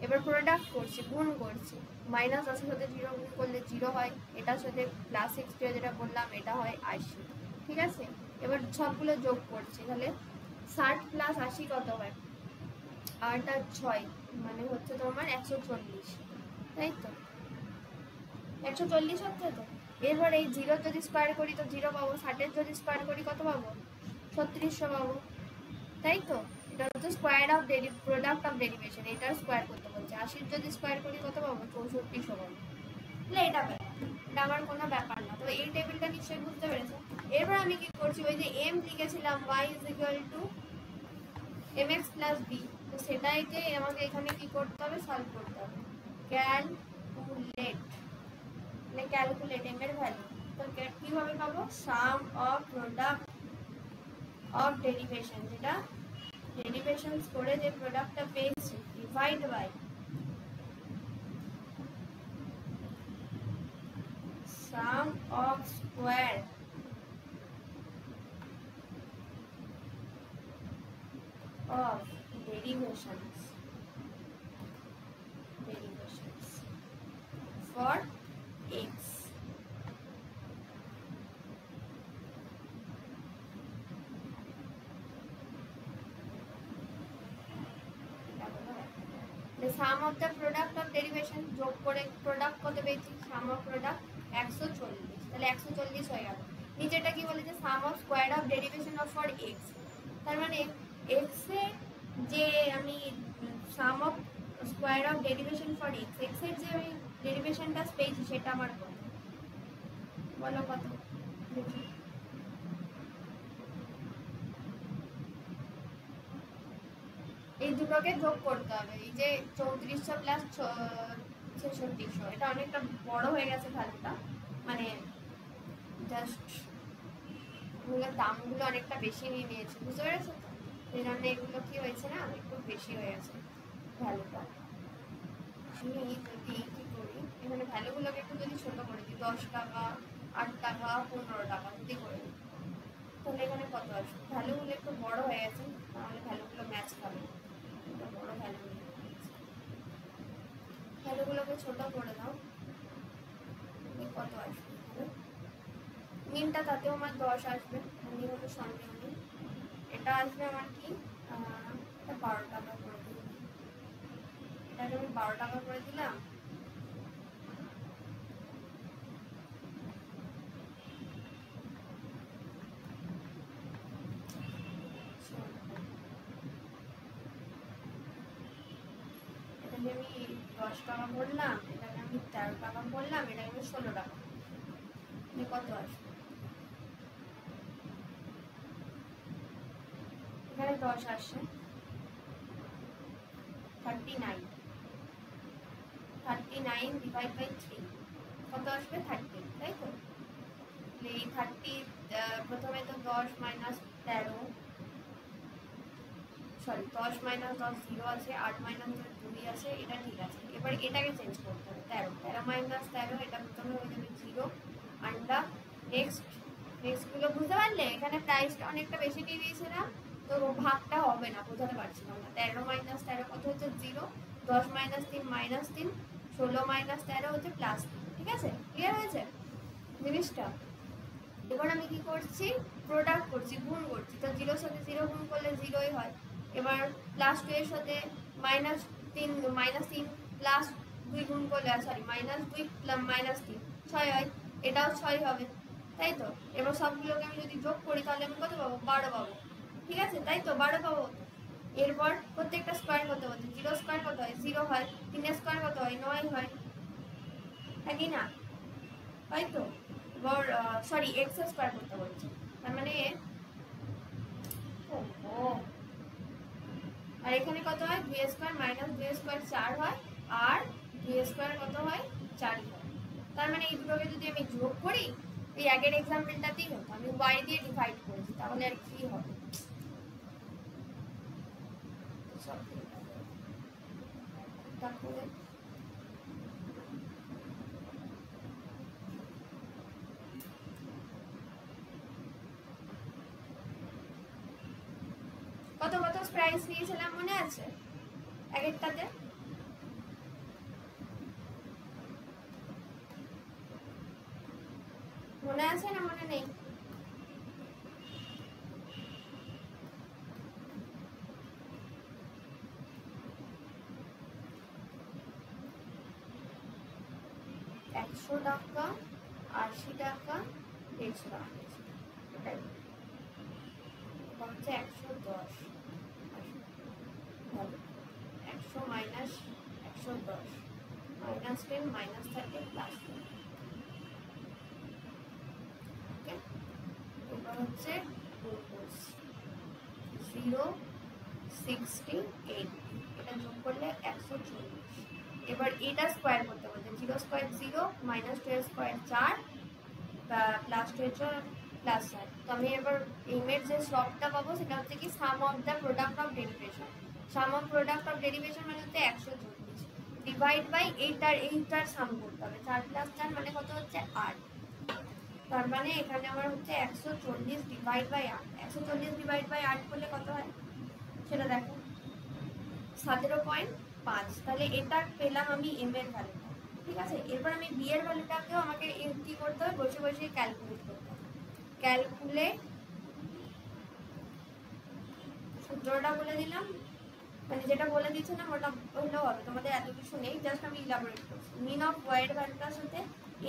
এবার প্রোডাক্ট করছি, গুণ করছি, -10 সাথে 0 গুণ করলে 0 হয়, এটার সাথে +60 যেটা বললাম এটা হয় 80, ঠিক আছে? এবার সবগুলো যোগ করছি, তাহলে 60 + 80 কত হয়? 8 আর 6 মানে হচ্ছে তোমার 140, তাই তো? 140 হচ্ছে তো। এবার এই 0 যদি স্কোয়ার করি তো 0 পাবো, 60 যদি স্কোয়ার করি কত পাবো? 3600 পাবো, তাই তো? এটা হচ্ছে square of product of derivation, এটার স্কোয়ার করতে বলছে। 80 যদি স্কোয়ার করি কত পাবো? 6400 পাবো। তাহলে এটা আমার কোনো ব্যাপার না। তো এই টেবিলটা নিশ্চয়ই বুঝতে পেরেছো। এরপর আমি কি করছি, ওই যে m লিখেছিলাম y = mx + b, তো সেটাইকে আমাকে এখানে কি করতে হবে? সলভ করতে হবে। ক্যালকুলেট m এর ভ্যালু, তো কিভাবে পাবো? Sum of product of derivation, যেটা ডেরিভেশনস করে যে প্রোডাক্টটা পেয়েছি, divide by sum of square of derivations for x। Sum of the product of derivation যোগ করে প্রোডাক্ট কত পেয়েছি? সাম অফ প্রোডাক্ট 140, তাহলে 140 হয়ে গেল। নিচেটা কি বলেছে? Sum of square of derivation of for x, তার মানে x এ যে আমি sum of square of derivation for X, X এর যে আমি ডেরিভেশনটা পেয়েছি সেটা আমার কত, বলো কত দেখি। এই দুটোকে যোগ করতে হবে, এই যে 3400 প্লাস 6600, এটা অনেকটা বড় হয়ে গেছে ভ্যালুটা, মানে জাস্ট এগুলোর দামগুলো অনেকটা বেশি নিয়ে নিয়েছে, বুঝতে পেরেছো তো? সেই জন্য এগুলো কি হয়েছে না, একটু বেশি হয়ে গেছে ভ্যালুটা। আমি যদি কি করি, এখানে ভ্যালুগুলোকে একটু যদি ছোট করে দিই, 10 টাকা, 8 টাকা, 15 টাকা যদি করে দিই, তাহলে এখানে কত আসবে? ভ্যালুগুলো একটু বড় হয়ে গেছে, তাহলে ভ্যালুগুলো ম্যাচ খাবে, একটু বড় ভ্যালু নিয়ে ভ্যালুগুলোকে ছোট করে দাও, কত আসবে? মিনটা তাতেও আমার 10 আসবে, আমি কোনো সন্দেহ নেই। এটা আসবে আমার কি, এটা 12 টাকা করে দিলাম, এটাকে আমি 12 টাকা করে দিলাম। এটাকে আমি 10 টাকা বললাম, এটাকে আমি 13 টাকা বললাম, এটাকে আমি 16 টাকা, কত আসবে? এখানে 10 আসছে, 39 ডিভাইড বাই 3 কত আসবে? 30, তাই তো? এই 30 প্রথমে তো 10 মাইনাস 13, সরি 10 মাইনাস 10 0 আছে, 8 মাইনাস 2 আছে, এটা ঠিক আছে। এবার এটাকে চেঞ্জ করতে হবে, 13 মাইনাস 13, এটা প্রথমে হয়ে যাবে 0 আন্ডার নেক্সটগুলো বুঝতে পারলে? এখানে প্রাইসটা অনেকটা বেশি দিয়ে দিয়েছিলাম, তো ভাগটা হবে না, বোঝাতে পারছিলাম না। 13 মাইনাস 13 কত হচ্ছে? 0, 10 মাইনাস 3 মাইনাস 3, 16 মাইনাস 13 হচ্ছে প্লাস 3, ঠিক আছে? ক্লিয়ার হয়েছে জিনিসটা? এবার আমি কি করছি, প্রোডাক্ট করছি, গুণ করছি, তো 0 এর সাথে 0 গুণ করলে 0ই হয়। এবার প্লাস 2 এর সাথে মাইনাস 3 প্লাস 2 গুণ করলে, সরি মাইনাস 2 মাইনাস 3 6 হয়, এটাও 6 হবে, তাই তো? এবার সবগুলোকে আমি যদি যোগ করি তাহলে আমি কত পাবো? 12 পাবো, ঠিক আছে? তাই তো 12 পাবো। এরপর প্রত্যেকটা স্কোয়ার কত হচ্ছে? 0 স্কোয়ার কত হয়? 0 হয়, 3 স্কোয়ার কত হয়? 9 হয়, নাকি না? তাই তো? এবার সরি এক্স স্কোয়ার করতে বলছে, তার মানে আর এখানে কত হয়? 2 স্কোয়ার মাইনাস 2 স্কোয়ার 4 হয়, আর 2 স্কোয়ার কত হয়? 4 হয়। তার মানে এই দুটোকে যদি আমি যোগ করি, এই আগের এক্সাম্পলটাতেই হতো, আমি y দিয়ে ডিভাইড করেছি, তাহলে আর কি হবে? তারপরে কত কত প্রাইস নিয়েছিলাম মনে আছে এক একটাতে? মনে আছে না মনে নেই? একশো টাকা, 80 টাকা, 150 টাকা, এটাই হচ্ছে 110। 100 মাইনাস 110 মাইনাস 10 মাইনাস 30 প্লাস 10, ওকে? এবার হচ্ছে 068, এটা যোগ করলে 140। এবার এটা স্কোয়ার করতে বলছে, 0 square 0 minus 2 square 4 plus 2 plus 4। তো আমি এবার এর যে সবটা পাবো সেটা হচ্ছে কি, sum of the product of derivation. Sum of product of derivation মানে হচ্ছে 140 ডিভাইড বাই এইটার সাম করতে হবে, 4 প্লাস 4 মানে কত হচ্ছে? 8। তার মানে এখানে আমার হচ্ছে 140 ডিভাইড বাই 8, 140 ডিভাইড বাই 8 করলে কত হয় সেটা দেখো, 17.5। তাহলে এটা পেলাম আমি এম এর ভ্যালুটা, ঠিক আছে? এরপর আমি বি এর ভ্যালুটাকেও আমাকে কি করতে হবে? বসে বসে ক্যালকুলেট করতে হবে। ক্যালকুলেট, সূত্রটা বলে দিলাম, মানে যেটা বলে দিচ্ছিলাম ওটা হলেও হবে, তোমাদের এত কিছু নেই, জাস্ট আমি ইলাবোরেট করছি। মিন অফ ওয়াই এর ভ্যালুটার সাথে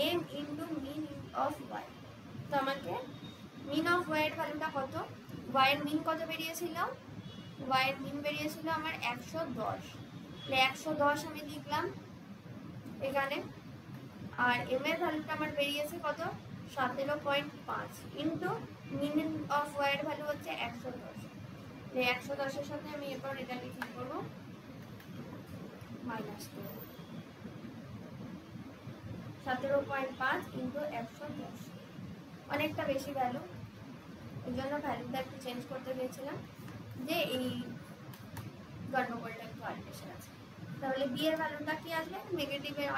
M into mean of Y. তো আমাকে মিন অফ ওয়াই এর ভ্যালুটা কত? ওয়াই এর মিন কত বেরিয়েছিল? ওয়াই এর মিন বেরিয়েছিল আমার 110, 110 আমি লিখলাম এখানে, আর এম এর ভ্যালুটা আমার বেরিয়েছে কত 17.5 ইন্টু মিন অফ ওয়াই এর ভ্যালু হচ্ছে 110। 110 এর সাথে আমি এরপর এটা লিখে করবো মাইনাস 17.5 ইন্টু 110, অনেকটা বেশি ভ্যালু, এই জন্য ভ্যালুটা একটু চেঞ্জ করতে গিয়েছিলাম, যে এই গন্ডগোলটা একটু আলটেশন আছে। তাহলে বি এর ভ্যালুটা কি আসবে, নেগেটিভের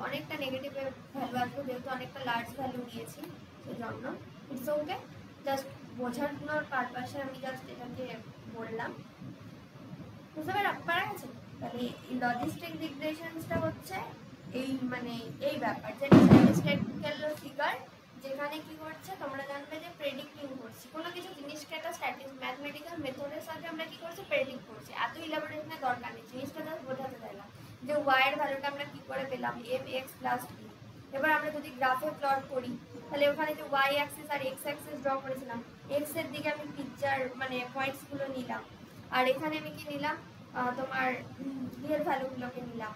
অনেকটা নেগেটিভের ভ্যালু আসবে, যেহেতু অনেকটা লার্জ ভ্যালু নিয়েছি সেই জন্য। ইটস ওকে, জাস্ট বোঝানোর পারপাসে আমি জাস্ট এটাকে বললাম, বুঝতে পারা গেছে। তাহলে এই লজিস্টিক রিগ্রেশনসটা হচ্ছে এই মানে এই ব্যাপার, যেটা স্ট্যাটিস্টিক্যাল ফিগার, যেখানে কি করছে তোমরা জানবে যে প্রেডিক্টিং করছি কোনো কিছু জিনিসকে, একটা ম্যাথমেটিক্যাল মেথডের সাথে আমরা কি করছি প্রেডিক্ট করছি। এত ইলাবোরেশনের দরকার নেই, জিনিসটা জাস্ট বোঝাতে চাইলাম যে ওয়াই এর ভ্যালুটা আমরা কি করে পেলাম এম এক্স প্লাস বি। এবার আমরা যদি গ্রাফে প্লট করি তাহলে ওখানে যে ওয়াই অ্যাক্সিস আর এক্স অ্যাক্সিস ড্র করেছিলাম, এক্স এর দিকে আমি পিকচার মানে পয়েন্টসগুলো নিলাম, আর এখানে আমি কি নিলাম তোমার বি এর ভ্যালুগুলোকে নিলাম,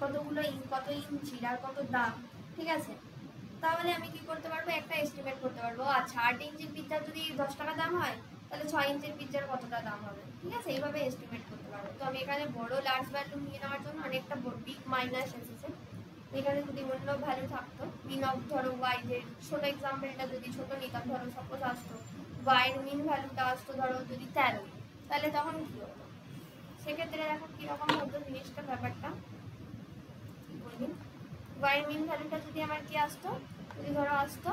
কতগুলো কত ইঞ্চি আর কত দাম, ঠিক আছে। তাহলে আমি কি করতে পারবো, একটা এস্টিমেট করতে পারবো, আচ্ছা 8 ইঞ্চির পিৎজার যদি 10 টাকা দাম হয় তাহলে 6 ইঞ্চির পিৎজার কতটা দাম হবে, ঠিক আছে, এইভাবে এস্টিমেট করতে পারবো। তো আমি এখানে বড় লার্জ ভ্যালু নিয়ে নেওয়ার জন্য অনেকটা বিগ মাইনাস এসেছে। এখানে যদি অন্য ভ্যালু থাকতো, মিন অফ ধরো ওয়াই, যে ছোট এক্সাম্পলটা যদি ছোট নিতাম, ধরো সাপোজ আসতো ওয়াইয়ের মিন ভ্যালুটা আসতো ধরো যদি 13, তাহলে তখন কি হতো, সেক্ষেত্রে দেখো কিরকম হতো জিনিসটা, ব্যাপারটা বলি। ওয়াই মিন ভ্যালুটা যদি আমার কি আসতো, যদি ধরো আসতো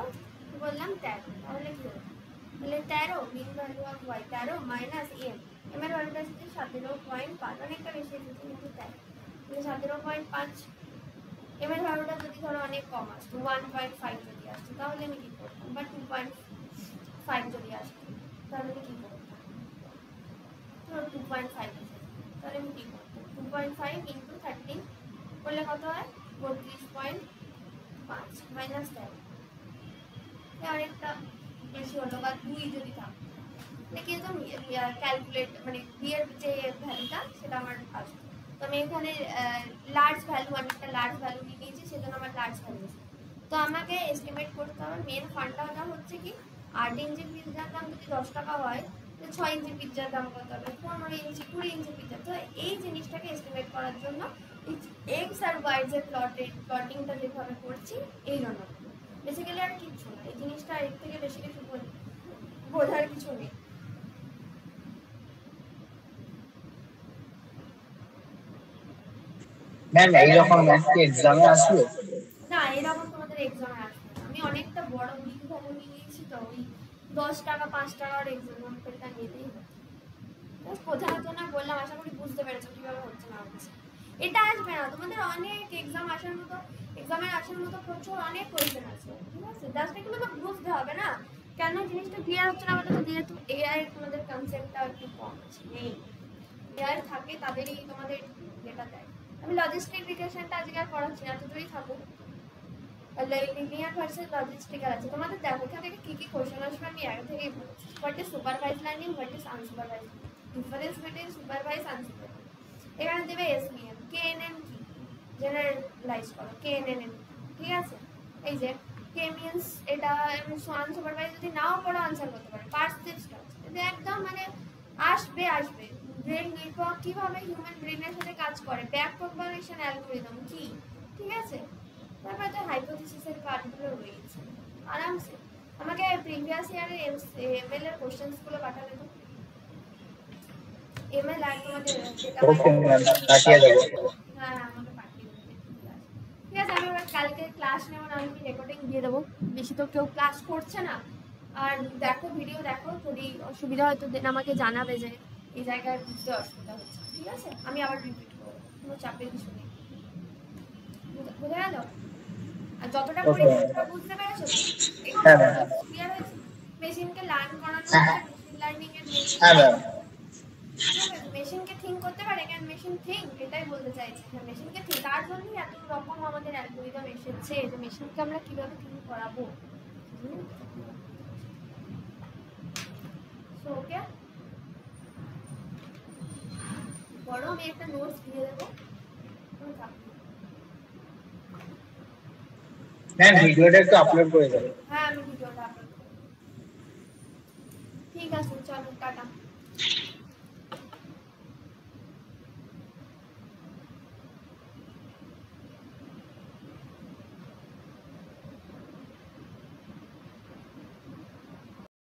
কি বললাম 13, তাহলে কি হতো, তাহলে 13 mean value of Y 13 minus M, M এর ভ্যালুটা আসছে 17.5, অনেকটা বেশি এসেছে কিন্তু 13, তাহলে 17.5। এম এর ভ্যালুটা যদি ধরো অনেক কম আসতো 1.5 যদি আসতো তাহলে আমি কি করতাম, বা 2.5 যদি আসতো তাহলে আমি কি করতাম, ধরো 2.5 এসেছে তাহলে আমি কি করতাম, 2.5 ইন্টু 13 করলে কত হয় 32.5 মাইনাস 13, অনেকটা বেশি হলো, বা 2 যদি থাকতো কিন্তু ক্যালকুলেট মানে বি এর যে ভ্যালুটা সেটা আমার আসবে। তো আমি এখানে লার্জ ভ্যালু, অনেকটা লার্জ ভ্যালু নিয়ে নিয়েছি, সেজন্য আমার লার্জ ভ্যালু। তো আমাকে এস্টিমেট করতে হবে মেন ফান্ডাটা হচ্ছে কি, 8 ইঞ্চির পিৎজার দাম যদি 10 টাকা হয়, তো 6 ইঞ্চির পিৎজার দাম কত হবে, 15 ইঞ্চি 20 ইঞ্চির পিৎজা। তো এই জিনিসটাকে এস্টিমেট করার জন্য এক্স আর ওয়াই যে প্লটিংটা যেভাবে করছি এই জন্য, বেসিক্যালি আর কিচ্ছু না, এই জিনিসটা এর থেকে বেশি কিছু বোঝার কিছু নেই। ম্যাম এইরকম ম্যাথ কি এক্সামে আসবে? না, এরকম তোমাদের এক্সামে আসবে না, আমি অনেকটা বড় বিগ ভ্যালু নিয়ে নিয়েছি, তো ওই 10 টাকা 5 টাকার এক্সাম্পলটা নিতেই হবে। বোঝানোর জন্য বললাম, আশা করি বুঝতে পেরেছো কিভাবে হচ্ছে না হচ্ছে। এটা আসবে না, তোমাদের অনেক এক্সামের আসার মতো প্রচুর অনেক কোয়েশ্চেন আছে, ঠিক আছে, জাস্ট এগুলো তো বুঝতে হবে না, কেন জিনিসটা ক্লিয়ার হচ্ছে না আমাদের, যেহেতু এআই তোমাদের কনসেপ্টটা একটু কম আছে, নেই এআই থাকে তাদেরই তোমাদের যেটা দেয়। আমি লজিস্টিক রিগ্রেশনটা আজকে আর পড়াচ্ছি না, এতদূরই থাকুক। লিনিয়ার ভার্সেস লজিস্টিক্যাল আছে, তোমাদের দেখো এখান থেকে কি কি কোশ্চেন আসবে আমি আগে থেকেই বলছি। What is supervised learning, what is unsupervised, difference between supervise unsupervised. এখানে দেবে এসভিএম, কেএনএন কি, জেনারেলাইজ করো কেএনএন, ঠিক আছে। এই যে কে মিনস এটা আনসুপারভাইজ যদি নাও পড়ো আনসার করতে পারো, পার্সিভ স্ট্রাকচার এটা একদম মানে আসবে। ব্রেন নেটওয়ার্ক কিভাবে হিউম্যান ব্রেনের সাথে কাজ করে, ব্যাক প্রপাগেশন অ্যালগরিদম কি, ঠিক আছে। তারপরে তো হাইপোথিসিসের পার্টগুলো রয়েছে আরামসে। আমাকে প্রিভিয়াস ইয়ারের এমএল এর কোশ্চেন্সগুলো পাঠাবে তো, এমএল আর তোমাদের যেটা ওকে ম্যাম, পাঠিয়ে দেবো। হ্যাঁ আমাকে পাঠিয়ে দেবে, ঠিক আছে। আমি এবার কালকে ক্লাস নেব না, আমি রেকর্ডিং দিয়ে দেবো, বেশি তো কেউ ক্লাস করছে না। আর দেখো ভিডিও দেখো, যদি অসুবিধা হয় তো দেন আমাকে জানাবে যে এই জায়গায় বুঝতে অসুবিধা হচ্ছে, ঠিক আছে, আমি আবার রিপিট করবো, কোনো চাপের কিছু নেই, বুঝে গেল। আর যতটা পড়েছি ততটা বুঝতে পেরেছো, হ্যাঁ ম্যাম। ক্লিয়ার হয়েছে। মেশিনকে লার্ন করানো হচ্ছে মেশিন লার্নিং এর মেন, হ্যাঁ ম্যাম। মেশিনকে থিঙ্ক করতে পারে, কেন মেশিন থিঙ্ক এটাই বলতে চাইছি, মেশিনকে থিঙ্ক, তার জন্যই এত রকম আমাদের অ্যালগরিদম এসেছে, যে মেশিনকে আমরা কিভাবে থিঙ্ক করাবো। ওকে পড়ো, আমি একটা নোটস দিয়ে দেবো। ম্যাম ভিডিওটা একটু আপলোড করে দেবে। হ্যাঁ আমি ভিডিওটা আপলোড করবো। ঠিক আছে, চলো টাটা।